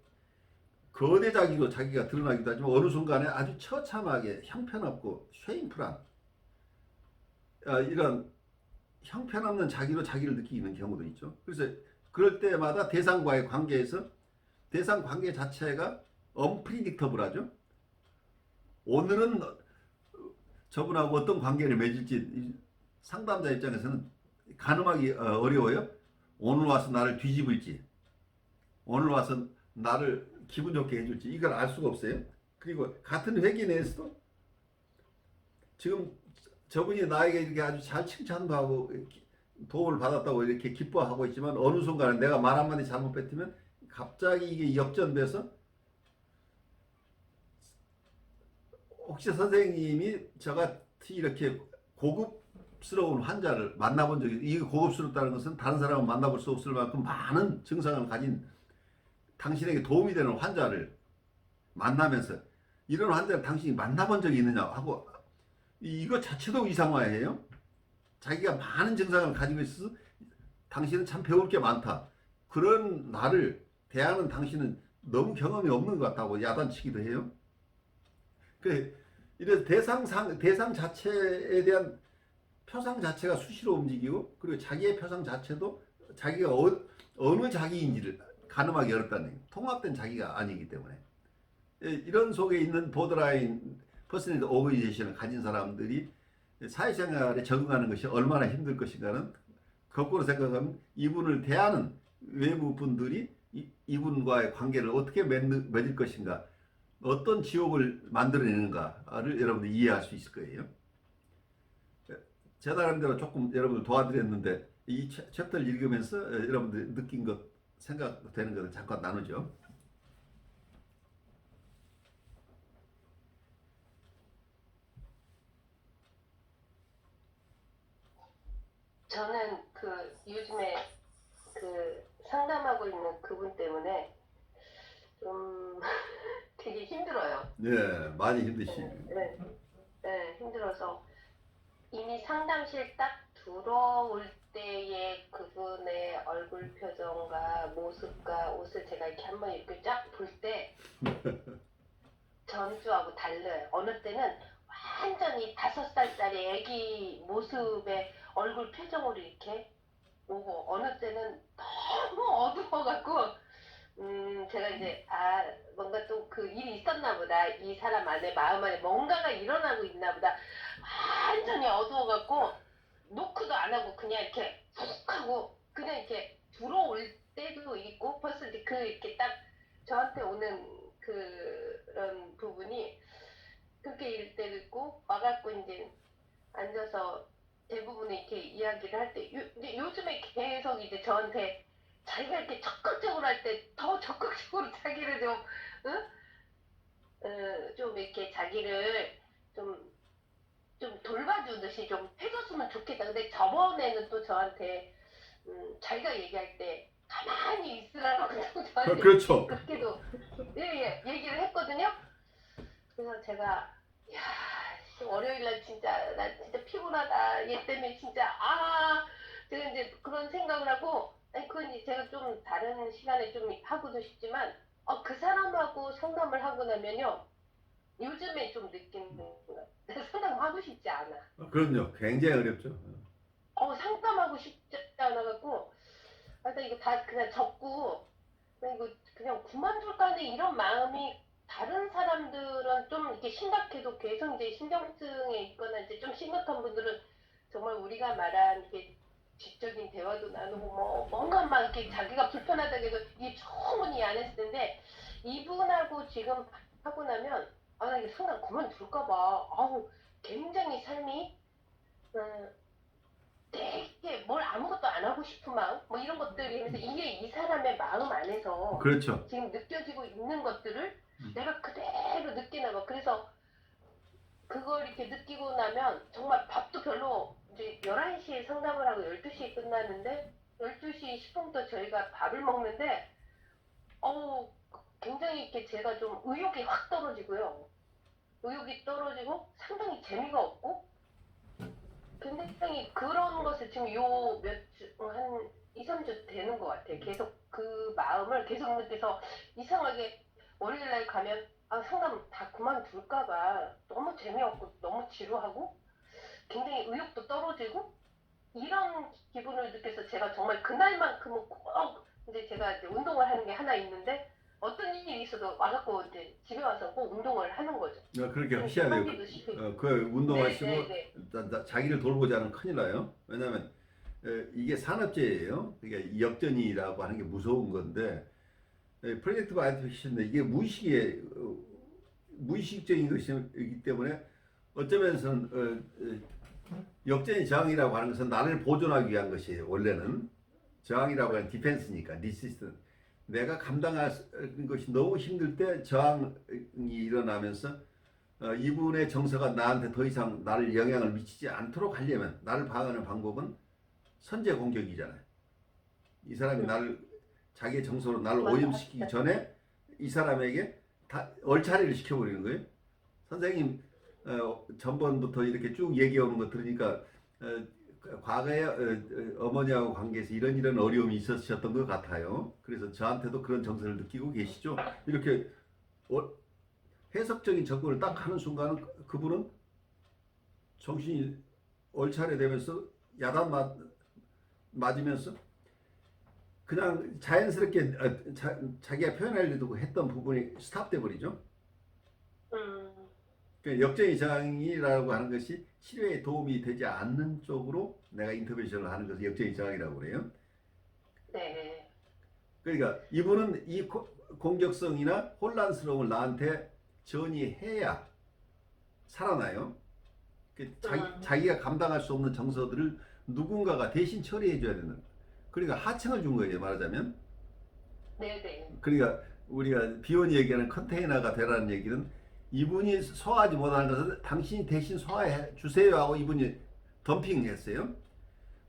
거대 자기로 자기가 드러나기도 하지만 어느 순간에 아주 처참하게 형편없고 쉐임풀한 이런 형편없는 자기로 자기를 느끼는 경우도 있죠. 그래서 그럴 때마다 대상과의 관계에서 대상 관계 자체가 언프리딕터블하죠. 오늘은 저분하고 어떤 관계를 맺을지 상담자 입장에서는 가늠하기 어려워요. 오늘 와서 나를 뒤집을지, 오늘 와서 나를 기분 좋게 해줄지 이걸 알 수가 없어요. 그리고 같은 회기 내에서도 지금 저분이 나에게 이렇게 아주 잘 칭찬도 하고 도움을 받았다고 이렇게 기뻐하고 있지만 어느 순간에 내가 말 한마디 잘못 뱉으면 갑자기 이게 역전돼서 혹시 선생님이 저같이 이렇게 고급스러운 환자를 만나본 적이 이게 고급스럽다는 것은 다른 사람은 만나볼 수 없을 만큼 많은 증상을 가진 당신에게 도움이 되는 환자를 만나면서 이런 환자를 당신이 만나본 적이 있느냐 하고 이거 자체도 이상화예요. 자기가 많은 증상을 가지고 있어서 당신은 참 배울 게 많다. 그런 나를 대하는 당신은 너무 경험이 없는 것 같다고 야단치기도 해요. 이래서 대상 자체에 대한 표상 자체가 수시로 움직이고 그리고 자기의 표상 자체도 자기가 어느 자기인지를 가늠하기 어렵다는 얘기예요. 통합된 자기가 아니기 때문에 이런 속에 있는 보드라인 퍼스널 오거니제이션을 가진 사람들이 사회생활에 적응하는 것이 얼마나 힘들 것인가는 거꾸로 생각하면 이분을 대하는 외부 분들이 이분과의 관계를 어떻게 맺을 것인가 어떤 지옥을 만들어내는가를 여러분들 이해할 수 있을 거예요. 제 나름대로 조금 여러분들 도와드렸는데 이 챕터를 읽으면서 여러분들 느낀 것 생각되는 것을 잠깐 나누죠. 저는 요즘에 상담하고 있는 그분 때문에 좀 되게 힘들어요. 네, 많이 힘드시죠. 네, 네, 힘들어서 이미 상담실 딱 들어올 때의 그분의 얼굴 표정과 모습과 옷을 제가 이렇게 한번 이렇게 쫙 볼 때 전주하고 달라요. 어느 때는 완전히 5살짜리 애기 모습의 얼굴 표정으로 이렇게 오고 어느 때는 너무 어두워갖고 제가 이제 뭔가 또 그 일이 있었나 보다. 이 사람 안에 마음 안에 뭔가가 일어나고 있나 보다. 완전히 어두워갖고 노크도 안 하고 그냥 이렇게 훅 하고 그냥 이렇게 들어올 때도 있고 벌써 이제 이렇게 딱 저한테 오는 그런 부분이 그렇게 일 때도 있고 와갖고 이제 앉아서 대부분 이렇게 이야기를 할 때 근데 요즘에 계속 이제 저한테 자기가 이렇게 적극적으로 할 때 더 적극적으로 자기를 좀 응? 좀 이렇게 자기를 좀 돌봐주듯이 좀 해줬으면 좋겠다. 근데 저번에는 또 저한테 자기가 얘기할 때 가만히 있으라고 저한테 그렇죠. 그렇게도 예, 얘기를 했거든요. 그래서 제가 야 월요일날 진짜 나 진짜 피곤하다 얘 때문에 진짜 제가 이제 그런 생각을 하고 아니 그건 이제 제가 좀 다른 시간에 좀 하고도 싶지만 그 사람하고 상담을 하고 나면요 요즘에 좀 느끼는 거야. 상담하고 싶지 않아. 그럼요. 굉장히 어렵죠. 상담하고 싶지 않아갖고 나 이거 다 그냥 접고 그냥 그만둘까 하는 이런 마음이 다른 사람들은 좀 이렇게 심각해도 계속 이제 신경증에 있거나 이제 좀 심각한 분들은 정말 우리가 말한 이렇게 지적인 대화도 나누고 뭔가 막 이렇게 자기가 불편하다고 해도 이게 충분히 안 했을 텐데 이분하고 지금 하고 나면 나 이게 순간 그만둘까봐 굉장히 삶이 되게 뭘 아무것도 안 하고 싶은 마음 뭐 이런 것들이 하면서 이게 이 사람의 마음 안에서 그렇죠. 지금 느껴지고 있는 것들을 내가 그대로 느끼나 봐. 그래서 그걸 이렇게 느끼고 나면 정말 밥도 별로 이제 11시에 상담을 하고 12시에 끝나는데 12시 10분부터 저희가 밥을 먹는데 굉장히 이렇게 제가 좀 의욕이 확 떨어지고요. 의욕이 떨어지고 상당히 재미가 없고 굉장히 그런 것을 지금 한 2, 3주 되는 것 같아요. 계속 그 마음을 계속 느껴서 이상하게 월요일날 가면 상담 다 그만둘까봐 너무 재미없고 너무 지루하고 굉장히 의욕도 떨어지고 이런 기분을 느껴서 제가 정말 그날만큼은 꼭 이제 제가 이제 운동을 하는 게 하나 있는데 어떤 일이 있어도 와갖고 이제 집에 와서 꼭 운동을 하는 거죠. 그렇게 하셔야 돼요. 그 운동하시고 네. 자기를 돌보지 않으면 큰일 나요. 왜냐하면 이게 산업재해예요. 그러니까 역전이라고 하는 게 무서운 건데 프로젝티브 아이덴티피케이션인데 이게 무의식적인 것이기 때문에 어쩌면서는 역전의 저항이라고 하는 것은 나를 보존하기 위한 것이에요. 원래는 저항이라고 하는 디펜스니까 리시스턴. 내가 감당할 것이 너무 힘들 때 저항이 일어나면서 이분의 정서가 나한테 더 이상 나를 영향을 미치지 않도록 하려면 나를 방어하는 방법은 선제 공격이잖아요. 이 사람이 나를 자기의 정서로 나를 오염시키기 전에 이 사람에게 다 얼차례를 시켜버리는 거예요. 선생님 전번부터 이렇게 쭉 얘기해오는 거 들으니까 과거에 어머니하고 관계에서 이런 어려움이 있으셨던 것 같아요. 그래서 저한테도 그런 정서를 느끼고 계시죠. 이렇게 해석적인 접근을 딱 하는 순간은 그분은 정신이 얼차례되면서 야단 맞으면서 그냥 자연스럽게 자기가 표현하려고 했던 부분이 스탑돼 버리죠. 역전의 저항이라고 하는 것이 치료에 도움이 되지 않는 쪽으로 내가 인터벤션을 하는 것을 역전의 저항이라고 그래요. 네. 그러니까 이분은 이 공격성이나 혼란스러움을 나한테 전이해야 살아나요. 자기가 감당할 수 없는 정서들을 누군가가 대신 처리해 줘야 되는. 그러니까 하청을 준 거예요, 말하자면. 네. 그러니까 우리가 비원이 얘기하는 컨테이너가 되라는 얘기는 이분이 소화하지 못하는 것을 당신이 대신 소화해 주세요 하고 이분이 덤핑했어요.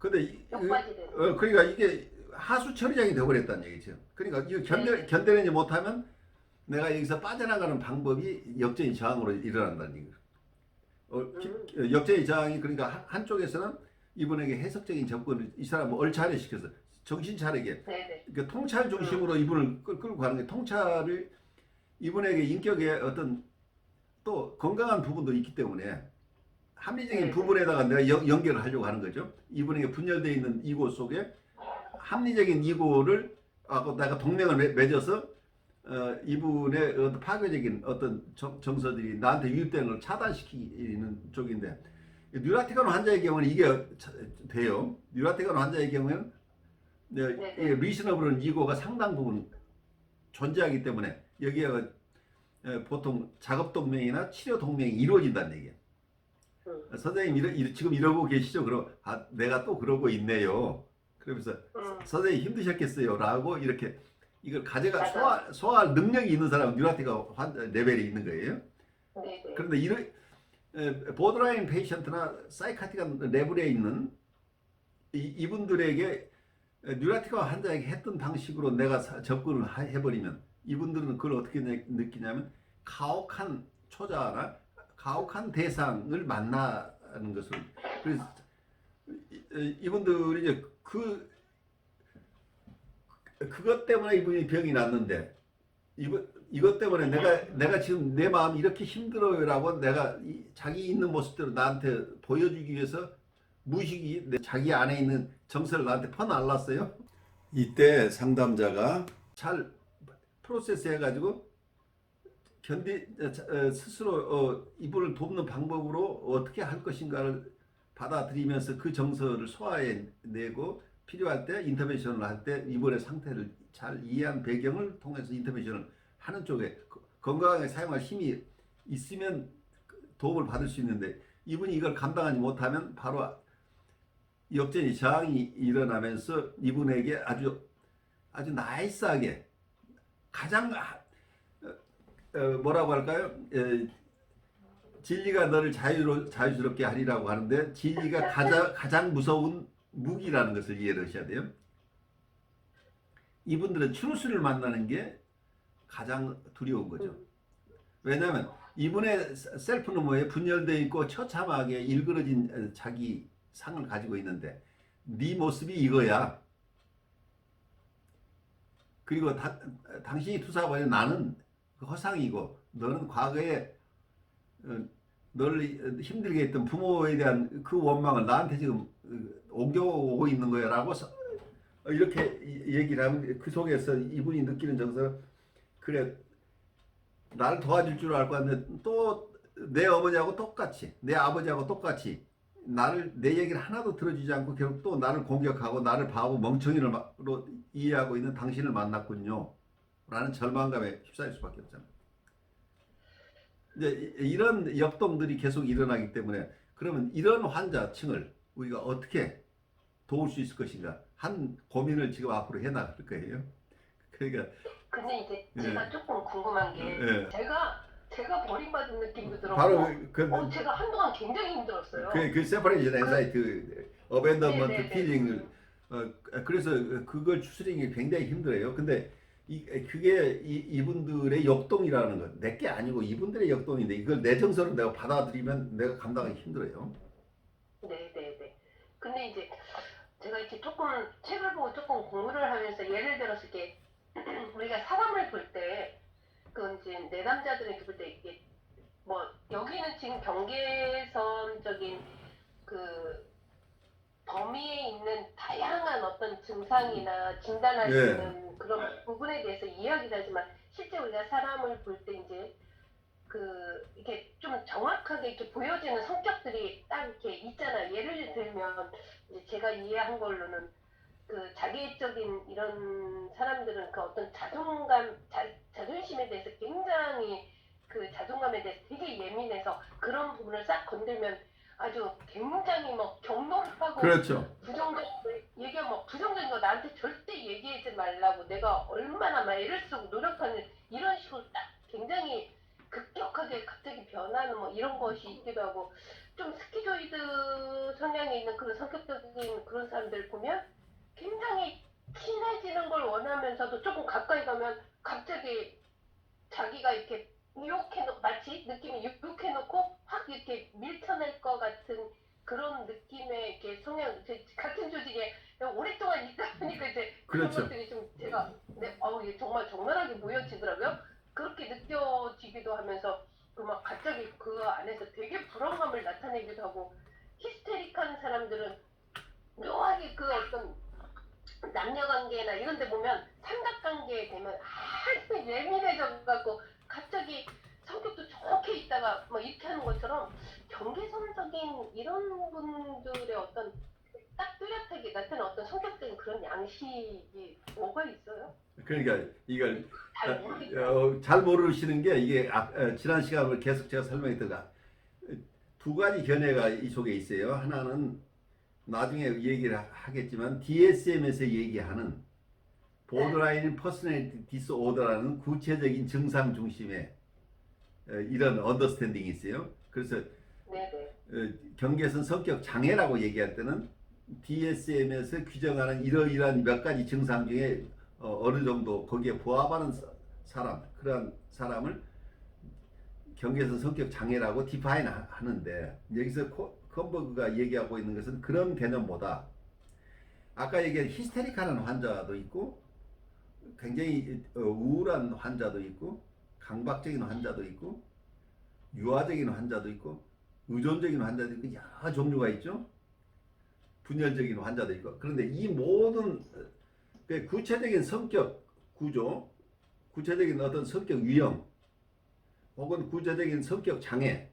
근데 그러니까 이게 하수 처리장이 되어버렸다는 얘기죠. 그러니까 이거 견뎌내지 못하면 내가 여기서 빠져나가는 방법이 역전의 저항으로 일어난다는 얘기예요. 역전의 저항이 그러니까 한쪽에서는 이분에게 해석적인 접근을 이 사람을 얼차례 시켜서 정신 차리게 그러니까 통찰 중심으로 이분을 끌고 가는 게 통찰을 이분에게 인격의 어떤 또 건강한 부분도 있기 때문에 합리적인 부분에다가 내가 연결을 하려고 하는 거죠. 이분에게 분열되어 있는 이고 속에 합리적인 이고를 하고 내가 동맹을 맺어서 이분의 어떤 파괴적인 어떤 정서들이 나한테 유입되는 걸 차단시키는 쪽인데 뉴라티카노 환자의 경우는 이게 돼요. 뉴라티카노 환자의 경우에는 리스너블은 이고가 상당 부분 존재하기 때문에 여기에 보통 작업 동맹이나 치료 동맹이 이루어진다는 얘기예요. 선생님 지금 이러고 계시죠? 그럼 내가 또 그러고 있네요. 그러면서 선생님 힘드셨겠어요? 라고 이렇게 이걸 가져가 소화할 능력이 있는 사람은 뉴라티카 환자 레벨이 있는 거예요. 그런데 보드라인 페이션트나 사이카틱한 레벨에 있는 이분들에게 뉴라티카 환자에게 했던 방식으로 내가 접근을 해버리면 이분들은 그걸 어떻게 느끼냐면 가혹한 초자나 가혹한 대상을 만나는 것을 그래서 이분들이 이제 그것 때문에 이분이 병이 났는데 이것 때문에 내가 지금 내 마음이 이렇게 힘들어요라고 내가 자기 있는 모습대로 나한테 보여주기 위해서 무의식이 자기 안에 있는 정서를 나한테 퍼날랐어요. 이때 상담자가 잘 프로세스 해가지고 스스로 이분을 돕는 방법으로 어떻게 할 것인가를 받아들이면서 그 정서를 소화해내고 필요할 때 인터벤션을 할 때 이분의 상태를 잘 이해한 배경을 통해서 인터벤션을 하는 쪽에 건강하게 사용할 힘이 있으면 도움을 받을 수 있는데 이분이 이걸 감당하지 못하면 바로 역전의 저항이 일어나면서 이분에게 아주 나이스하게 가장 뭐라고 할까요? 진리가 너를 자유스럽게 하리라고 하는데 진리가 가장 무서운 무기라는 것을 이해를 하셔야 돼요. 이분들은 트루스를 만나는 게 가장 두려운 거죠. 왜냐하면 이분의 셀프는 뭐예요? 분열되어 있고 처참하게 일그러진 자기 상을 가지고 있는데 네 모습이 이거야. 그리고 당신이 투사하면 나는 그 허상이고 너는 과거에 너를 힘들게 했던 부모에 대한 그 원망을 나한테 지금 옮겨오고 있는 거야 라고 이렇게 얘기를 하면 그 속에서 이분이 느끼는 정서는 그래 나를 도와줄 줄 알고 왔는데 또 내 어머니하고 똑같이 내 아버지하고 똑같이 내 얘기를 하나도 들어주지 않고 결국 또 나를 공격하고 나를 바보 멍청이로 이해하고 있는 당신을 만났군요 라는 절망감에 휩싸일 수밖에 없잖아요. 이제 이런 역동들이 계속 일어나기 때문에 그러면 이런 환자층을 우리가 어떻게 도울 수 있을 것인가 한 고민을 지금 앞으로 해나갈 거예요. 그러니까 근데 이제 제가 조금 궁금한 게 제가 버림받은 느낌도 들었고 바로 제가 한동안 굉장히 힘들었어요. 그 세퍼레이션 엔자이티 어벤더먼트 필링을 그래서 그걸 추스리는 게 굉장히 힘들어요. 근데 그게 이분들의 역동이라는 것, 내게 아니고 이분들의 역동인데 이걸 내 정서로 내가 받아들이면 내가 감당하기 힘들어요. 네네네. 근데 이제 제가 이렇게 조금 책을 보고 조금 공부를 하면서 예를 들어서 이게 우리가 사람을 볼 때 그 이제 내담자들을 볼 때 이게 뭐 여기는 지금 경계선적인 그 범위에 있는 다양한 어떤 증상이나 진단할 수 있는 그런 부분에 대해서 이야기를 하지만 실제 우리가 사람을 볼 때 이제 그 이렇게 좀 정확하게 이렇게 보여지는 성격들이 딱 이렇게 있잖아요. 예를 들면 이제 제가 이해한 걸로는 그 자기애적인 이런 사람들은 그 어떤 자존심에 대해서 굉장히 그 자존감에 대해서 되게 예민해서 그런 부분을 싹 건들면 아주 굉장히 뭐 경로를 하고 그렇죠. 부정적인 얘기하면 뭐 부정적인 거 나한테 절대 얘기하지 말라고 내가 얼마나 막 애를 쓰고 노력하는 이런 식으로 딱 굉장히 급격하게 갑자기 변하는 뭐 이런 것이 있기도 하고 좀 스키조이드 성향이 있는 그런 성격적인 그런 사람들 보면 굉장히 친해지는 걸 원하면서도 조금 가까이 가면 갑자기 자기가 이렇게 마치 느낌이 욕해놓고 확 이렇게 밀쳐낼 것 같은 그런 느낌의 이렇게 성향, 같은 조직에 오랫동안 있다 보니까 이제 그런 그렇죠. 것들이 좀 제가 이게 정말 적나라하게 보여지더라고요. 그렇게 느껴지기도 하면서 그 막 갑자기 그 안에서 되게 불안감을 나타내기도 하고 히스테릭한 사람들은 묘하게 그 어떤 남녀관계나 이런 데 보면 삼각관계에 되면 아주 예민해져 갖고 갑자기 성격도 좋게 있다가 뭐 이렇게 하는 것처럼 경계선적인 이런 분들의 어떤 딱 뚜렷하게 나타나는 어떤 성격적인 그런 양식이 뭐가 있어요? 그러니까 이걸 잘 모르겠어요. 잘 모르시는 게 이게 지난 시간을 계속 제가 설명했다가 두 가지 견해가 이 속에 있어요. 하나는 나중에 얘기를 하겠지만 DSM에서 얘기하는 보더라인 퍼스널리티 디스오더라는 구체적인 증상 중심의 이런 언더스탠딩이 있어요. 그래서 경계선 성격 장애라고 얘기할 때는 DSM에서 규정하는 이러이러한 몇 가지 증상 중에 어느 정도 거기에 부합하는 사람, 그러한 사람을 경계선 성격 장애라고 디파인 하는데 여기서 컴버그가 얘기하고 있는 것은 그런 개념보다 아까 얘기한 히스테릭하는 환자도 있고 굉장히 우울한 환자도 있고 강박적인 환자도 있고 유아적인 환자도 있고 의존적인 환자도 있고 여러 종류가 있죠. 분열적인 환자도 있고. 그런데 이 모든 구체적인 성격 구조, 구체적인 어떤 성격 유형 혹은 구체적인 성격 장애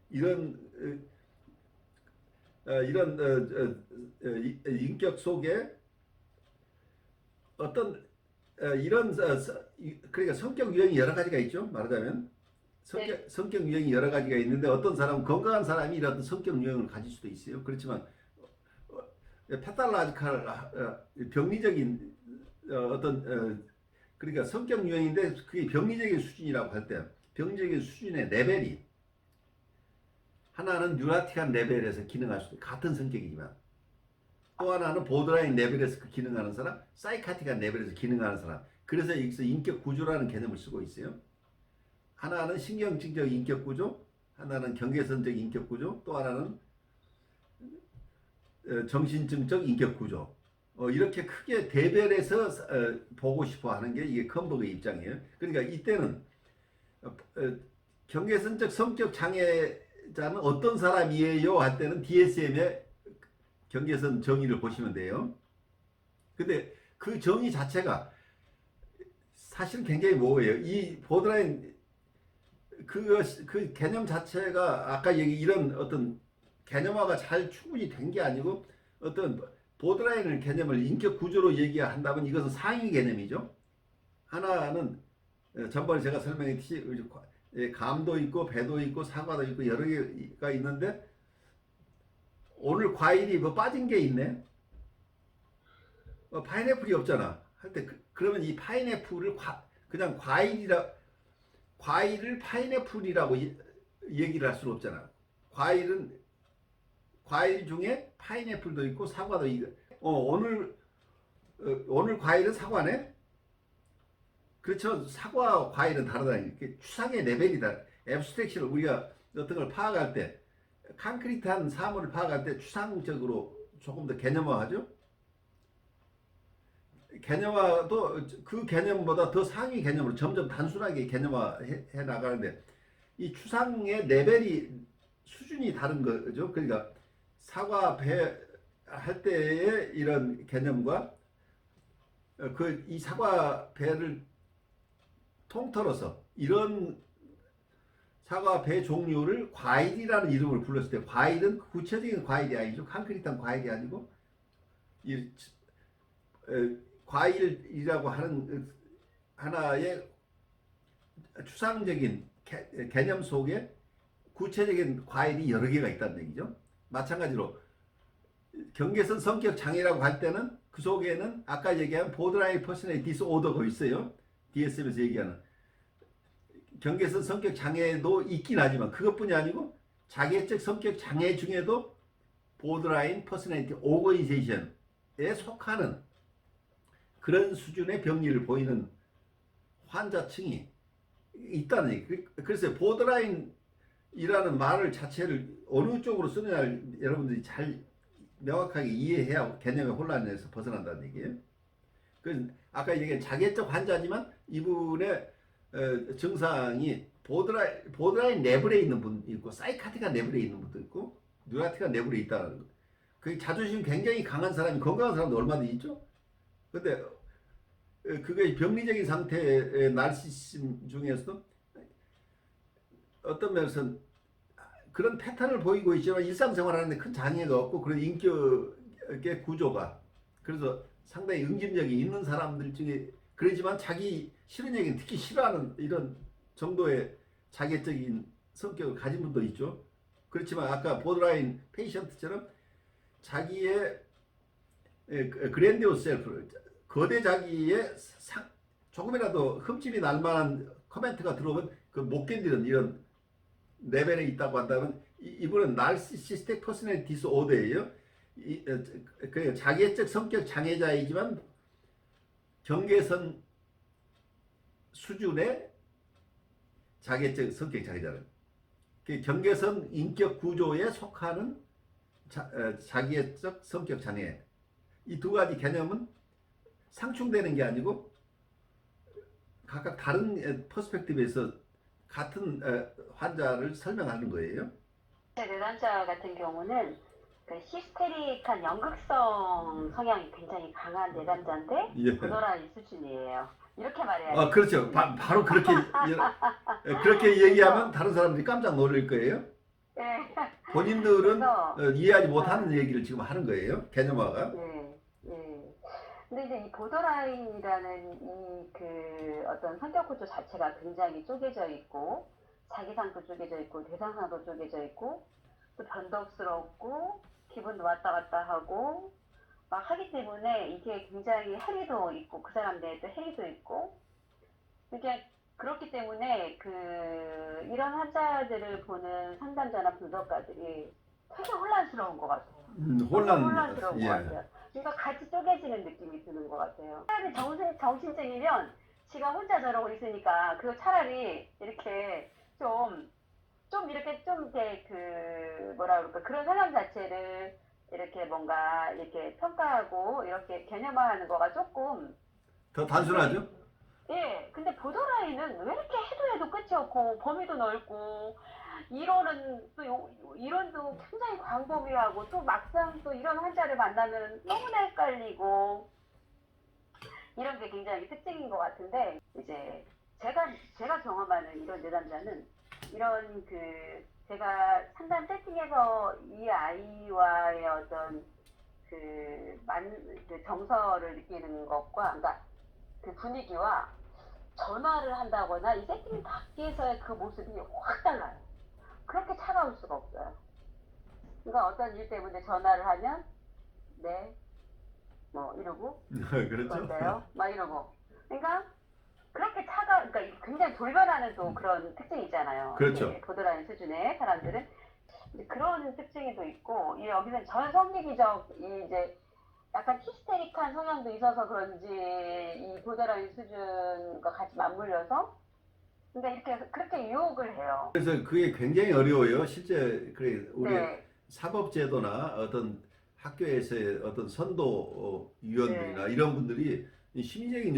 이런 인격 속에 어떤 이런 그러니까 성격 유형이 여러 가지가 있죠. 말하자면 성격 유형이 여러 가지가 있는데 어떤 사람은 건강한 사람이 이런 성격 유형을 가질 수도 있어요. 그렇지만 패탈라지칼 병리적인 어떤 그러니까 성격 유형인데 그게 병리적인 수준이라고 할 때 병리적인 수준의 레벨이 하나는 뉴라틱한 레벨에서 기능할 수도 같은 성격이지만 또 하나는 보드라인 레벨에서 기능하는 사람, 사이카틱한 레벨에서 기능하는 사람. 그래서 여기서 인격 구조라는 개념을 쓰고 있어요. 하나는 신경증적 인격 구조, 하나는 경계선적 인격 구조, 또 하나는 정신증적 인격 구조. 이렇게 크게 대별해서 보고 싶어 하는 게 이게 컨버그의 입장이에요. 그러니까 이때는 경계선적 성격 장애자는 어떤 사람이에요? 할 때는 DSM의 경계선 정의를 보시면 돼요. 근데 그 정의 자체가 사실 굉장히 모호해요. 이 보드라인 그 개념 자체가 아까 이런 어떤 개념화가 잘 충분히 된 게 아니고 어떤 보드라인을 개념을 인격 구조로 얘기한다면 이것은 상위 개념이죠. 하나는 전번에 제가 설명했듯이 감도 있고 배도 있고 사과도 있고 여러 개가 있는데 오늘 과일이 뭐 빠진 게 있네. 파인애플이 없잖아. 할 때 그러면 이 파인애플을 그냥 과일을 파인애플이라고 얘기를 할 수는 없잖아. 과일 중에 파인애플도 있고 사과도 있고. 오늘 과일은 사과네. 그렇죠. 사과와 과일은 다르다는 게 추상의 레벨이다. 앱스트랙션을 우리가 어떤 걸 파악할 때 콘크리트한 사물을 파악할 때 추상적으로 조금 더 개념화하죠. 개념화도 그 개념보다 더 상위 개념으로 점점 단순하게 개념화해 나가는데 이 추상의 레벨이 수준이 다른 거죠. 그러니까 사과 배 할 때의 이런 개념과 이 사과 배를 통틀어서 이런 사과 배 종류를 과일이라는 이름을 불렀을 때 과일은 구체적인 과일이 아니죠. 콘크리트한 과일이 아니고 과일이라고 하는 하나의 추상적인 개념 속에 구체적인 과일이 여러 개가 있다는 얘기죠. 마찬가지로 경계선 성격 장애라고 할 때는 그 속에는 아까 얘기한 보드라인 퍼스널리티 디스오더가 있어요. DSM에서 얘기하는 경계선 성격 장애도 있긴 하지만 그것뿐이 아니고 자기애적 성격 장애 중에도 보드라인 퍼스널리티 오거니제이션에 속하는 그런 수준의 병리를 보이는 환자층이 있다는 얘기. 그래서 보드라인이라는 말을 자체를 어느 쪽으로 쓰느냐를 여러분들이 잘 명확하게 이해해야 개념의 혼란에서 벗어난다는 얘기예요. 그래서 아까 얘기한 자기애적 환자지만 이분의 증상이 보드라인 레벨에 있는 분이 있고 사이카틱한 레벨에 있는 분도 있고 뉴라틱한 레벨에 있다는 거. 그 자존심 굉장히 강한 사람이 건강한 사람도 얼마든지 있죠. 근데 그게 병리적인 상태의 나르시즘 중에서도 어떤 면에서는 그런 패턴을 보이고 있지만 일상생활하는데 큰 장애가 없고 그런 인격의 구조가 그래서 상당히 응집력이 있는 사람들 중에 그러지만 자기 싫은 얘기는 특히 싫어하는 이런 정도의 자객적인 성격을 가진 분도 있죠. 그렇지만 아까 보드라인 페이션트처럼 자기의 그랜디오스 셀프 거대 자기의 조금이라도 흠집이 날 만한 코멘트가 들어오면 그 못 견디는 이런 레벨에 있다고 한다면 이분은 나르시시스틱 퍼스널리티 디스오더예요. 자기애적 성격 장애자이지만 경계선 수준의 자기애적 성격 장애자는 경계선 인격 구조에 속하는 자기애적 성격 장애. 이 두 가지 개념은 상충되는 게 아니고 각각 다른 퍼스펙티브에서 같은 환자를 설명하는 거예요. 내담자 같은 경우는 그 히스테릭한 연극성 성향이 굉장히 강한 내담자인데 예. 보더라인 수준이에요. 이렇게 말해야 그렇죠. 바로 그렇게 얘기하면 다른 사람들이 깜짝 놀랄 거예요. 네. 본인들은 그래서, 이해하지 못하는 얘기를 지금 하는 거예요. 개념화가. 예, 예. 근데 이제 이 보더라인이라는 이 그 어떤 성격 구조 자체가 굉장히 쪼개져 있고 자기상도 쪼개져 있고 대상상도 쪼개져 있고 또 변덕스럽고 기분도 왔다 갔다 하고 막 하기 때문에 이게 굉장히 해리도 있고 그 사람 내에 또 해리도 있고 이게 그렇기 때문에 그 이런 환자들을 보는 상담자나 분석가들이 되게 혼란스러운 것 같아요. 혼란스러운 것 같아요. 그러니까 같이 쪼개지는 느낌이 드는 것 같아요. 차라리 정신증이면 지가 혼자 저러고 있으니까 그거 차라리 이렇게 그럴까 그런 사람 자체를 이렇게 뭔가 이렇게 평가하고 이렇게 개념화하는 거가 조금 더 단순하죠? 예, 근데 보더라인은 왜 이렇게 해도 끝이 없고 범위도 넓고 이론은 또 이론도 굉장히 광범위하고 또 막상 또 이런 환자를 만나면 너무나 헷갈리고 이런 게 굉장히 특징인 것 같은데 이제 제가 경험하는 이런 내담자는 이런 그 제가 상담 세팅에서 이 아이와의 어떤 그 정서를 느끼는 것과 그러니까 그 분위기와 전화를 한다거나 이 세팅 밖에서의 그 모습이 확 달라요. 그렇게 차가울 수가 없어요. 그러니까 어떤 일 때문에 전화를 하면 네, 뭐 이러고 그렇죠. 그런데요, 막 이러고. 그러니까 그렇게 그러니까 굉장히 돌변하는 또 그런 특징이 있잖아요. 그렇죠. 이제 보드라인 수준의 사람들은 이제 그런 특징이 또 있고 이 여기서 전 성기기적 이제 약간 히스테릭한 성향도 있어서 그런지 이 보더라인 수준과 같이 맞물려서 근데 이렇게 그렇게 유혹을 해요. 그래서 그게 굉장히 어려워요. 실제 그래 우리 네, 사법제도나 어떤 학교에서의 어떤 선도 위원들이나 이런 분들이 이 심리적인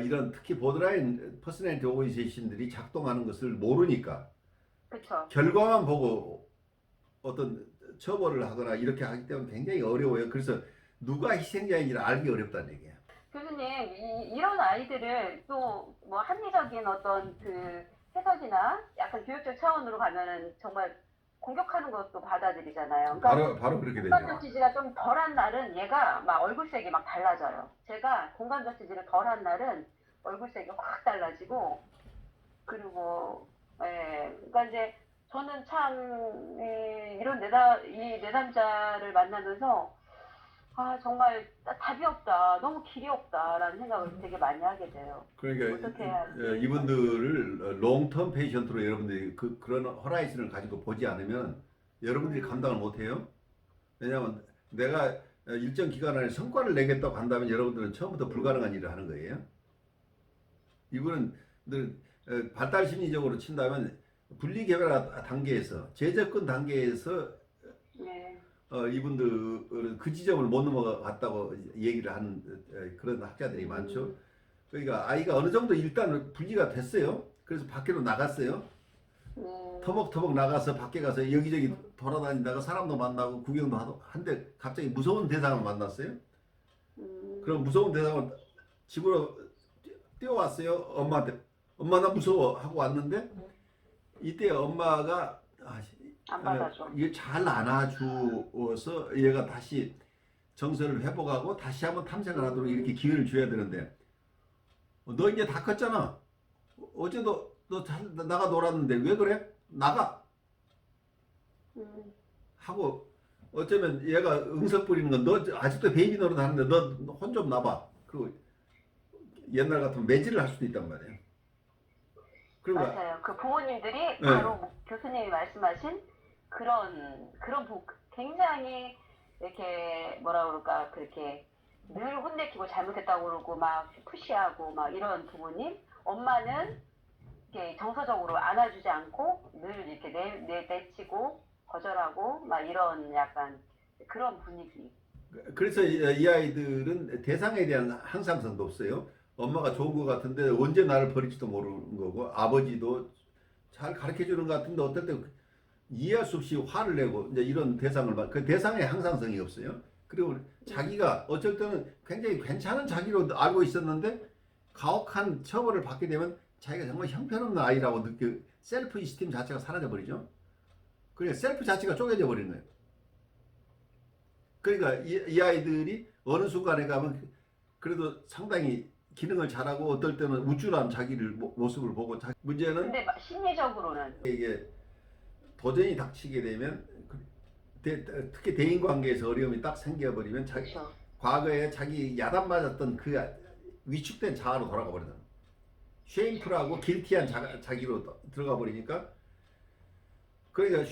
이런 특히 보드라인 퍼스널리티 오버제이션들이 작동하는 것을 모르니까 그렇죠. 결과만 보고 어떤 처벌을 하거나 이렇게 하기 때문에 굉장히 어려워요. 그래서 누가 희생자인지를 알기 어렵다는 얘기예요. 교수님, 이런 아이들을 또 뭐 합리적인 어떤 그 해석이나 약간 교육적 차원으로 가면은 정말 공격하는 것도 받아들이잖아요. 그러니까 바로 그렇게 되죠. 공감적 지지가 좀 덜한 날은 얘가 막 얼굴색이 막 달라져요. 제가 공감적 지지를 덜한 날은 얼굴색이 확 달라지고 그리고 그러니까 이제 저는 참 이런 이 내담자를 만나면서 아 정말 답이 없다, 너무 길이 없다라는 생각을 되게 많이 하게 돼요. 그러니까 어떻게 해야 할지. 이분들을 롱텀 페이션트로 여러분들이 그런 호라이즌을 가지고 보지 않으면 여러분들이 감당을 못해요. 왜냐하면 내가 일정 기간 안에 성과를 내겠다고 한다면 여러분들은 처음부터 불가능한 일을 하는 거예요. 이분은 발달 심리적으로 친다면 분리개발 단계에서 재접근 단계에서 네. 이분들은 그 지점을 못 넘어갔다고 얘기를 하는 그런 학자들이 많죠. 그러니까 아이가 어느 정도 일단 분리가 됐어요. 그래서 밖으로 나갔어요. 터벅터벅 나가서 밖에 가서 여기저기 돌아다니다가 사람도 만나고 구경도 하고 한데 갑자기 무서운 대상을 만났어요. 그럼 무서운 대상을 집으로 뛰어왔어요. 엄마한테. 엄마 나 무서워 하고 왔는데 이때 엄마가 안 받아줘. 이게 잘 안아주어서 얘가 다시 정서를 회복하고 다시 한번 탐색을 하도록 이렇게 기회를 줘야 되는데 너 이제 다 컸잖아. 어제도 너 나가 놀았는데 왜 그래? 나가 하고 어쩌면 얘가 응석 부리는 건 너 아직도 베이비 노릇 하는데 너 혼 좀 나봐. 그리고 옛날 같으면 매질을 할 수도 있단 말이에요. 그러니까 맞아요. 그 부모님들이 바로 교수님이 말씀하신 굉장히 이렇게 뭐라 그럴까 그렇게 늘 혼내키고 잘못했다고 그러고 막 푸시하고 막 이런 부모님, 엄마는 이렇게 정서적으로 안아주지 않고 늘 이렇게 내치고 거절하고 막 이런 약간 그런 분위기. 그래서 이 아이들은 대상에 대한 항상성도 없어요. 엄마가 좋은 것 같은데 언제 나를 버릴지도 모르는 거고 아버지도 잘 가르쳐 주는 것 같은데 어떨 때 이해할 수 없이 화를 내고 이제 이런 대상을 그 대상에 항상성이 없어요. 그리고 자기가 어쩔 때는 굉장히 괜찮은 자기로 알고 있었는데 가혹한 처벌을 받게 되면 자기가 정말 형편없는 아이라고 셀프 이스팀 자체가 사라져 버리죠. 그러니까 셀프 자체가 쪼개져 버리는 거예요. 그러니까 이 아이들이 어느 순간에 가면 그래도 상당히 기능을 잘하고 어떨 때는 우쭐한 자기를 모습을 보고 문제는 근데 심리적으로는 이게 도전이 닥치게 되면 특히 대인 관계에서 어려움이 딱 생겨버리면 그렇죠. 과거에 자기 야단 맞았던 그 위축된 자아로 돌아가 버리는 쉐임풀하고 길티한 자기로 들어가 버리니까 그러니까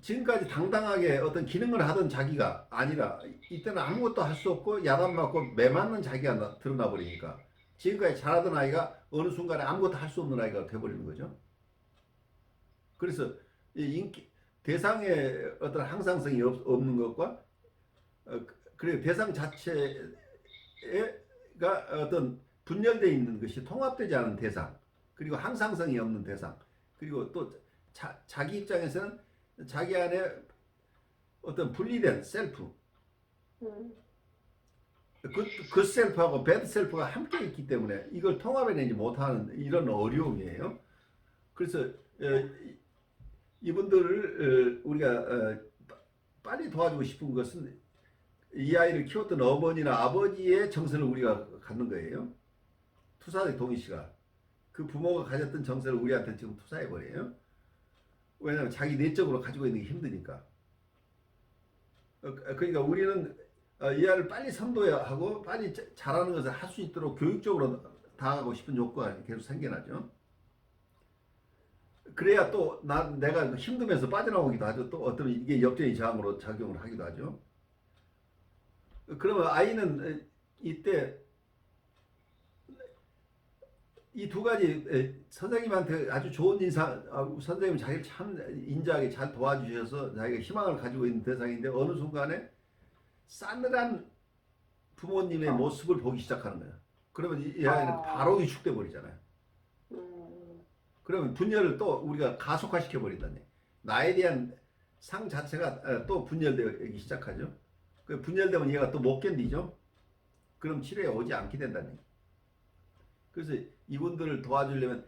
지금까지 당당하게 어떤 기능을 하던 자기가 아니라 이때는 아무것도 할 수 없고 야단 맞고 매맞는 자기가 드러나 버리니까 지금까지 잘하던 아이가 어느 순간에 아무것도 할 수 없는 아이가 돼버리는 거죠. 그래서 대상의 어떤 항상성이 없는 것과 그리고 대상 자체가 어떤 분열되어 있는 것이 통합되지 않은 대상, 그리고 항상성이 없는 대상, 그리고 또 자기 입장에서는 자기 안에 어떤 분리된 셀프, 그 셀프하고 배드 셀프가 함께 있기 때문에 이걸 통합해내지 못하는 이런 어려움이에요. 그래서 이분들을 우리가 빨리 도와주고 싶은 것은 이 아이를 키웠던 어머니나 아버지의 정서를 우리가 갖는 거예요. 투사적 동의시가 그 부모가 가졌던 정서를 우리한테 지금 투사해버려요. 왜냐하면 자기 내적으로 가지고 있는 게 힘드니까. 그러니까 우리는 이 아이를 빨리 선도하고 빨리 잘하는 것을 할 수 있도록 교육적으로 다가가고 싶은 욕구가 계속 생겨나죠. 그래야 또 내가 힘들면서 빠져나오기도 하죠. 또 어떤 이게 역전의 저항으로 작용을 하기도 하죠. 그러면 아이는 이때 이 두 가지 선생님한테 아주 좋은 인상, 선생님 자기를 참 인자하게 잘 도와주셔서 자기가 희망을 가지고 있는 대상인데 어느 순간에 싸늘한 부모님의 모습을 보기 시작하는 거예요. 그러면 이 아이는 바로 위축돼 버리잖아요. 그러면 분열을 또 우리가 가속화시켜 버린다니. 나에 대한 상 자체가 또 분열되기 시작하죠. 그 분열되면 얘가 또 못 견디죠. 그럼 치료에 오지 않게 된다니. 그래서 이분들을 도와주려면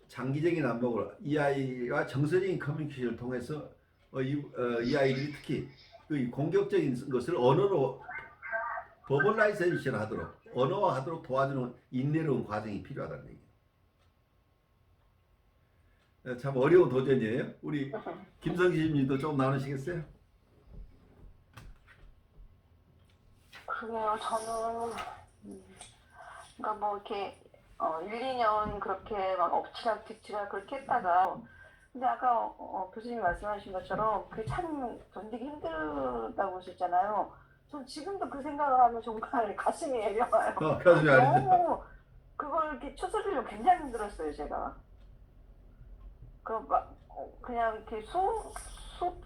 장기적인 안목으로 이 아이와 정서적인 커뮤니케이션을 통해서 이 아이들이 특히 그 공격적인 것을 언어로 버벌라이제이션 하도록 언어화하도록 도와주는 인내로운 과정이 필요하다는 얘기예요. 참 어려운 도전이에요. 우리 김성진 님도 좀 나누시겠어요? 그래요. 저는 그러니까 뭐 이렇게 1, 2년 그렇게 막 엎치락 뒤치락 그렇게 했다가 근데 아까 교수님이 말씀하신 것처럼 그게 참 견디기 힘들다고 하셨잖아요. 전 지금도 그 생각을 하면 정말 가슴이 애려와요. 가슴이 아니죠. 너무 그걸 이렇게 추스리려고 굉장히 힘들었어요, 제가. 그냥 이렇게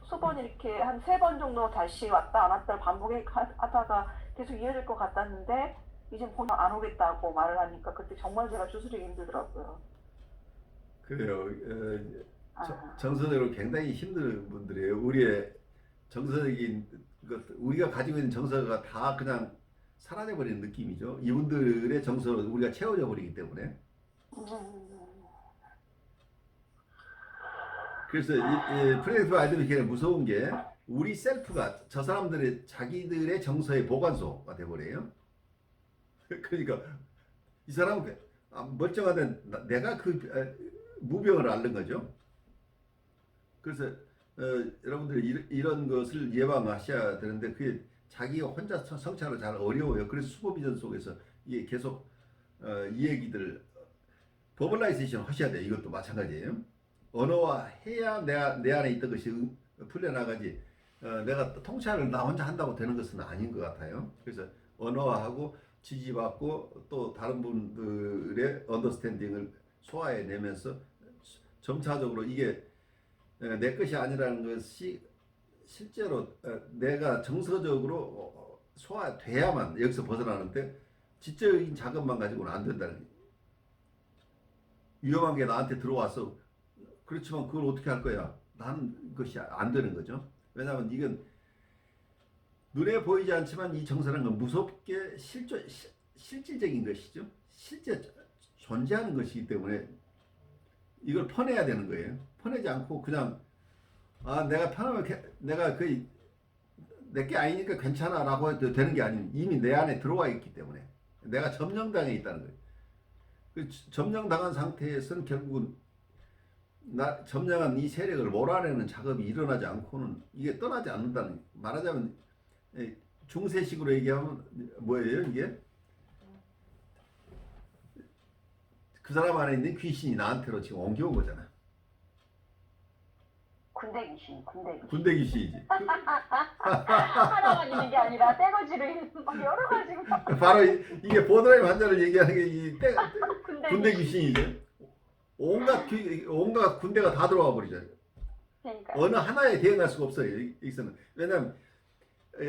수번 이렇게 한 3번 정도 다시 왔다 안 왔다를 반복하다가 계속 이어질 것 같았는데 이제 보면 안 오겠다고 말을 하니까 그때 정말 제가 추스리기 힘들더라고요. 그래요. 정서적으로 굉장히 힘든 분들이에요. 우리의 정서적인 것, 우리가 가지고 있는 정서가 다 그냥 사라져버리는 느낌이죠. 이분들의 정서로 우리가 채워져 버리기 때문에. 그래서 프레젠티브 아이덴티티가 무서운 게 우리 셀프가 저 사람들의 자기들의 정서의 보관소가 돼버려요. 그러니까 이 사람은 멀쩡하던 내가 그 무병을 앓는 거죠. 그래서 여러분들이 이런 것을 예방하셔야 되는데 그게 자기가 혼자 성찰을 잘 어려워요. 그래서 슈퍼비전 속에서 이게 계속 이 얘기들을 버벌라이제이션 하셔야 돼요. 이것도 마찬가지예요. 언어화 해야 내 안에 있던 것이 풀려나가지 내가 통찰을 나 혼자 한다고 되는 것은 아닌 것 같아요. 그래서 언어화하고 지지받고 또 다른 분들의 언더스탠딩을 소화해내면서 점차적으로 이게 내 것이 아니라는 것이 실제로 내가 정서적으로 소화돼야만 여기서 벗어나는데 지적인 작업만 가지고는 안 된다는 거예요. 위험한 게 나한테 들어와서 그렇지만 그걸 어떻게 할 거야? 나는 것이 안 되는 거죠. 왜냐하면 이건 눈에 보이지 않지만 이 정서라는 건 무섭게 실질적인 것이죠. 실제 존재하는 것이기 때문에 이걸 퍼내야 되는 거예요. 퍼내지 않고 그냥 내가 편하면 내가 거의 내게 아니니까 괜찮아라고 해도 되는 게 아니고 이미 내 안에 들어와 있기 때문에 내가 점령당해 있다는 거예요. 그 점령당한 상태에서는 결국은 점령한 이 세력을 몰아내는 작업이 일어나지 않고는 이게 떠나지 않는다는, 말하자면 중세식으로 얘기하면 뭐예요 이게? 그 사람 안에 있는 귀신이 나한테로 지금 옮겨온 거잖아. 군대 귀신. 군대 귀신이지. 하나만 있는 게 아니라 떼거지를 막 여러 가지가. 바로 이게 보드라임 환자를 얘기하는 게 이 군대 귀신이죠. 온갖 군대가 다 들어와 버리잖아요. 그러니까 어느 하나에 대응할 수가 없어요. 여기서는. 왜냐하면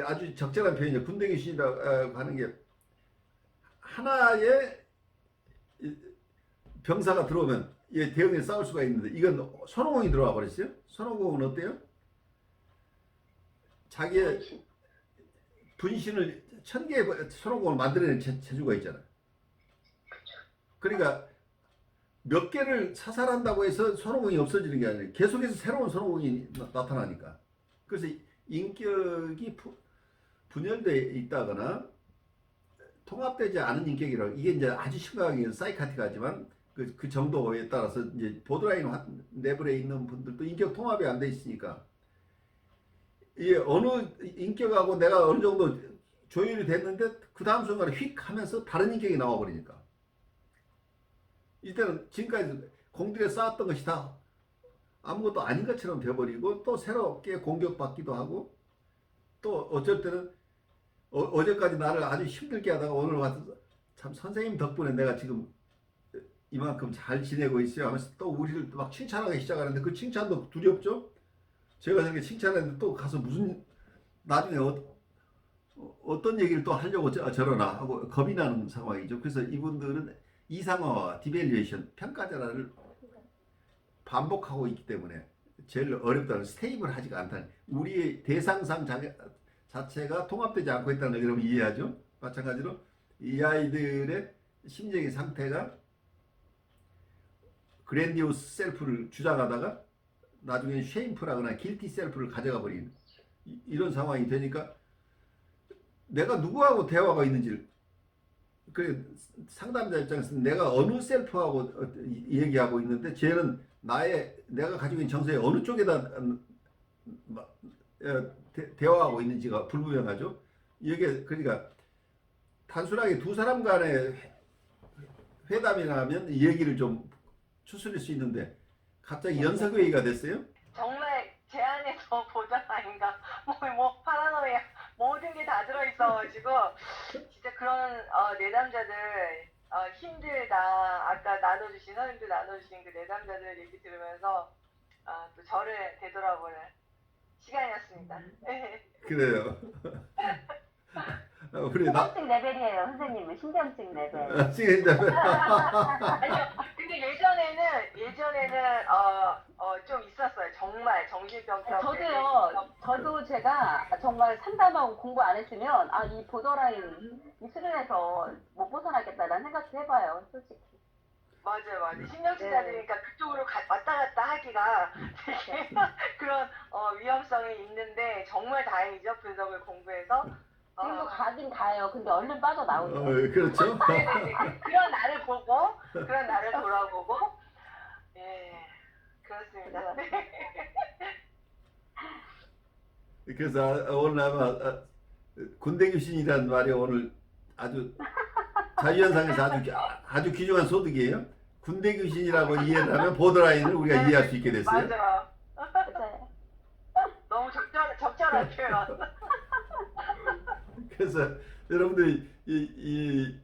아주 적절한 표현이죠. 군대 귀신이라고 하는 게 하나의 병사가 들어오면 얘 대응에 싸울 수가 있는데 이건 손오공이 들어와 버렸어요. 손오공은 어때요? 자기의 분신을 1000개의 손오공을 만들어낸 재주가 있잖아. 그러니까 몇 개를 사살한다고 해서 손오공이 없어지는 게 아니라 계속해서 새로운 손오공이 나타나니까. 그래서 인격이 분열되어 있다거나 통합되지 않은 인격이라고, 이게 이제 아주 심각하게 사이카틱하지만 그 정도에 따라서 이제 보드라인 레벨에 있는 분들도 인격 통합이 안 돼 있으니까 이게 어느 인격하고 내가 어느 정도 조율이 됐는데 그 다음 순간에 휙 하면서 다른 인격이 나와 버리니까 이때는 지금까지 공들여 쌓았던 것이 다 아무것도 아닌 것처럼 돼버리고 또 새롭게 공격받기도 하고 또 어쩔 때는 어제까지 나를 아주 힘들게 하다가 오늘 와서 참 선생님 덕분에 내가 지금 이만큼 잘 지내고 있어요 하면서 또 우리를 막 칭찬하기 시작하는데 그 칭찬도 두렵죠? 제가 저렇게 칭찬했는데 또 가서 무슨 나중에 어떤 얘기를 또 하려고 저러나 하고 겁이 나는 상황이죠. 그래서 이분들은 이상화와 디밸류에이션, 평가절하를 반복하고 있기 때문에 제일 어렵다는 스테이블하지가 않다는, 우리의 대상상 자체가 통합되지 않고 있다는 걸 여러분 이해하죠? 마찬가지로 이 아이들의 심적인 상태가 그랜디오스 셀프를 주장하다가 나중에 쉐임풀하거나 길티 셀프를 가져가 버리는 이런 상황이 되니까 내가 누구하고 대화가 있는지를, 그 상담자 입장에서는 내가 어느 셀프하고 얘기하고 있는데 쟤는 내가 가지고 있는 정서의 어느 쪽에다 대화하고 있는지가 불분명하죠. 이게 그러니까 단순하게 두 사람 간의 회담이나 하면 이 얘기를 좀 추스릴 수 있는데 갑자기 연석회의가 됐어요. 정말 제 안에서 보드라인가 뭐 파라노이아 모든 게 다 들어있어가지고 진짜 그런 내담자들 힘들다, 아까 나눠주신 선생님들 나눠주신 그 내담자들 얘기 들으면서 또 저를 되돌아보는 시간이었습니다. 그래요. 우리 신경증 레벨이에요, 선생님은. 신경증 레벨. 지금 아니요, 근데 예전에는 좀 있었어요. 정말 정신병자. 저도 제가 정말 상담하고 공부 안 했으면 이 보더라인 이 수준에서 못 벗어나겠다라는 생각도 해봐요, 솔직히. 맞아요. 신경치자들이니까 그쪽으로 왔다 갔다 하기가 되게 그런 위험성이 있는데 정말 다행이죠. 분석을 공부해서. 지금도 가긴 가요. 근데 얼른 빠져나오죠. 그렇죠. 네네네. 그런 나를 보고, 그런 나를 돌아보고, 예, 그렇습니다. 그래서 오늘 아마 군대 귀신이라는 말이 오늘 아주 자유현상에서 아주 귀중한 소득이에요. 군대 귀신이라고 이해를 하면 보드라인을 우리가 이해할 수 있게 됐어요. 맞아요. 맞아요. 너무 적절한 표현. 그래서 여러분들이 이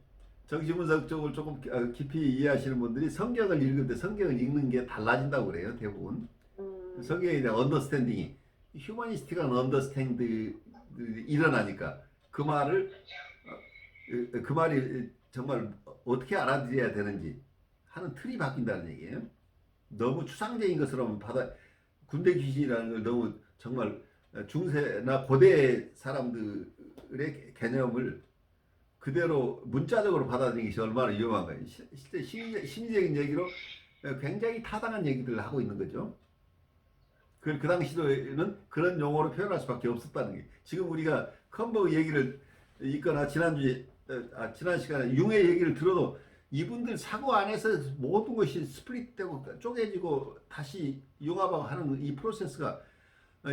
정신분석 쪽을 조금 깊이 이해하시는 분들이 성경을 읽을 때 성경을 읽는 게 달라진다고 그래요. 대부분 성경에 대한 언더스탠딩이 휴머니스틱한 언더스탠딩이 일어나니까 그 말이 정말 어떻게 알아들여야 되는지 하는 틀이 바뀐다는 얘기예요. 너무 추상적인 것으로 군대 귀신이라는 걸 너무 정말 중세나 고대 사람들의 개념을 그대로 문자적으로 받아들이는 것이 얼마나 위험한가요. 실제 심리적인 얘기로 굉장히 타당한 얘기들을 하고 있는 거죠. 그 당시에는 그런 용어로 표현할 수밖에 없었다는 게, 지금 우리가 컴버그 얘기를 있거나 지난 시간에 융의 얘기를 들어도 이분들 사고 안에서 모든 것이 스플릿되고 쪼개지고 다시 융합하는 이 프로세스가,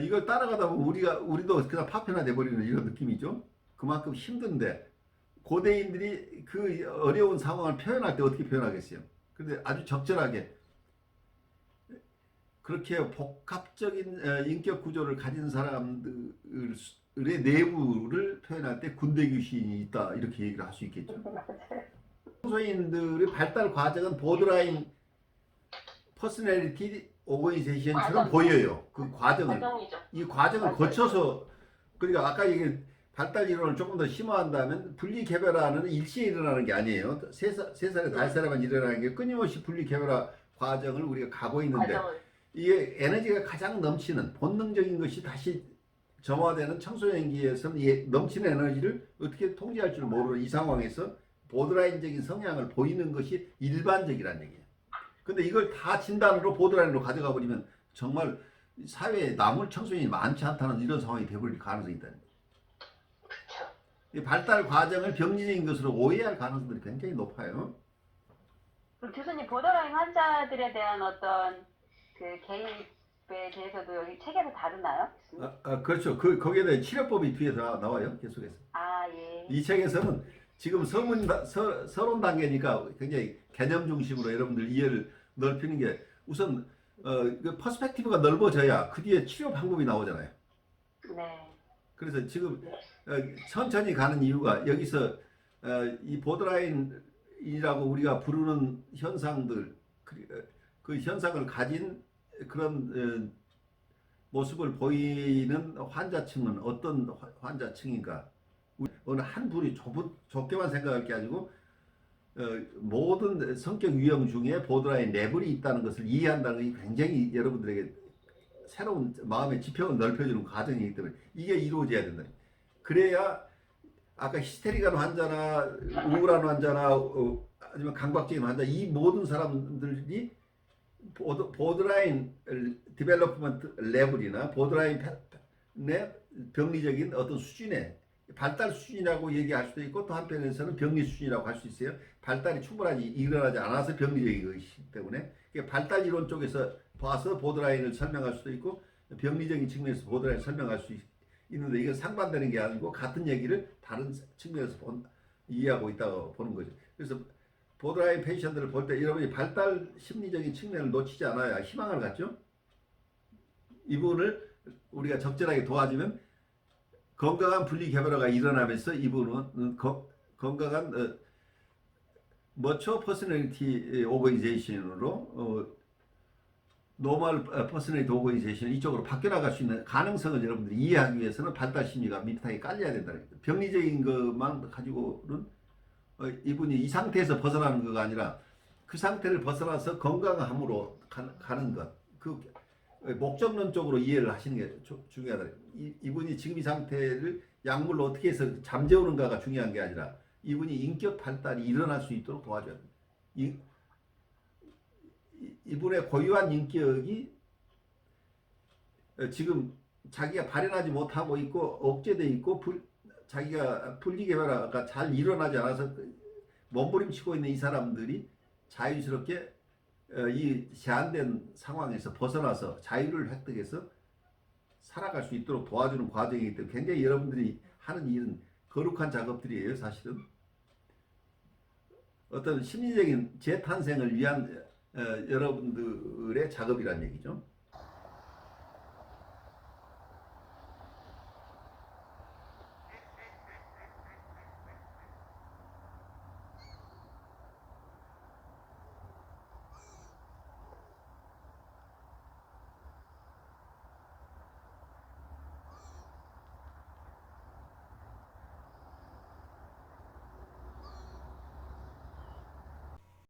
이걸 따라가다 보면 우리도 그냥 파편화돼 버리는 이런 느낌이죠. 그만큼 힘든데 고대인들이 그 어려운 상황을 표현할 때 어떻게 표현하겠어요? 근데 아주 적절하게 그렇게 복합적인 인격 구조를 가진 사람들의 내부를 표현할 때 군대 귀신이 있다, 이렇게 얘기를 할 수 있겠죠. 평소인들의 발달 과정은 보드라인 퍼스널리티 오거니제이션처럼 과정. 보여요. 그 과정을. 과정이죠. 이 과정을 맞아요. 거쳐서 그러니까 아까 얘기 발달 이론을 조금 더 심화한다면 분리 개별화는 일시에 일어나는 게 아니에요. 세 살에 5살에만 일어나는 게 끊임없이 분리 개별화 과정을 우리가 가고 있는데 과정을. 이게 에너지가 가장 넘치는 본능적인 것이 다시 점화되는 청소년기에서는 이 넘치는 에너지를 어떻게 통제할 줄 모르는 이 상황에서 보드라인적인 성향을 보이는 것이 일반적이라는 얘기예요. 근데 이걸 다 진단으로 보드라인으로 가져가 버리면 정말 사회에 남을 청소년이 많지 않다는 이런 상황이 되어버릴 가능성이 있다는 거예요. 그렇죠. 이 발달 과정을 병리적인 것으로 오해할 가능성들이 굉장히 높아요. 그럼 교수님 보더라인 환자들에 대한 어떤 그 개입에 대해서도 여기 책에서 다루나요? 교수님? 그렇죠. 거기에 대해 치료법이 뒤에서 나와요. 계속해서. 아 예. 이 책에서는 지금 서론 단계니까 굉장히 개념 중심으로 여러분들 이해를 넓히는 게 우선 그 퍼스펙티브가 넓어져야 그 뒤에 치료 방법이 나오잖아요. 네. 그래서 지금 천천히 가는 이유가 여기서 이 보드라인이라고 우리가 부르는 현상들 그 현상을 가진 그런 모습을 보이는 환자층은 어떤 환자층인가? 어느 한 분이 좁게만 생각할 게 아니고 모든 성격 유형 중에 보드라인 레벨이 있다는 것을 이해한다는 것이 굉장히 여러분들에게 새로운 마음의 지평을 넓혀주는 과정이기 때문에 이게 이루어져야 된다. 그래야 아까 히스테릭한 환자나 우울한 환자나 아니면 강박적인 환자 이 모든 사람들이 보드라인 디벨로프먼트 레벨이나 보드라인의 병리적인 어떤 수준의 발달 수준이라고 얘기할 수도 있고 또 한편에서는 병리 수준이라고 할 수 있어요. 발달이 충분하지 일어나지 않아서 병리적인 것이기 때문에 발달 이론 쪽에서 봐서 보드라인을 설명할 수도 있고 병리적인 측면에서 보드라인을 설명할 수 있는데 이건 상반되는 게 아니고 같은 얘기를 다른 측면에서 이해하고 있다고 보는 거죠. 그래서 보드라인 페이션들을 볼 때 여러분이 발달 심리적인 측면을 놓치지 않아야 희망을 갖죠. 이분을 우리가 적절하게 도와주면 건강한 분리 개별화가 일어나면서 이분은 건강한 머처 퍼스널리티 오거니제이션으로 노멀 퍼스널리티 오거니제이션 이쪽으로 바뀌어 나갈 수 있는 가능성을 여러분들이 이해하기 위해서는 발달 심리가 밑바탕에 깔려야 된다는 거예요. 병리적인 것만 가지고는 이분이 이 상태에서 벗어나는 것가 아니라 그 상태를 벗어나서 건강함으로 가는 것. 그 목적론적으로 이해를 하시는 게 중요하다. 이분이 지금 이 상태를 약물로 어떻게 해서 잠재우는가가 중요한 게 아니라 이분이 인격 발달이 일어날 수 있도록 도와줘야 됩니다. 이분의 고유한 인격이 지금 자기가 발현하지 못하고 있고 억제돼 있고 자기가 분리개별화가 잘 일어나지 않아서 몸부림치고 있는 이 사람들이 자유스럽게 이 제한된 상황에서 벗어나서 자유를 획득해서 살아갈 수 있도록 도와주는 과정이기 때문에 굉장히 여러분들이 하는 일은 거룩한 작업들이에요. 사실은 어떤 심리적인 재탄생을 위한 여러분들의 작업이란 얘기죠.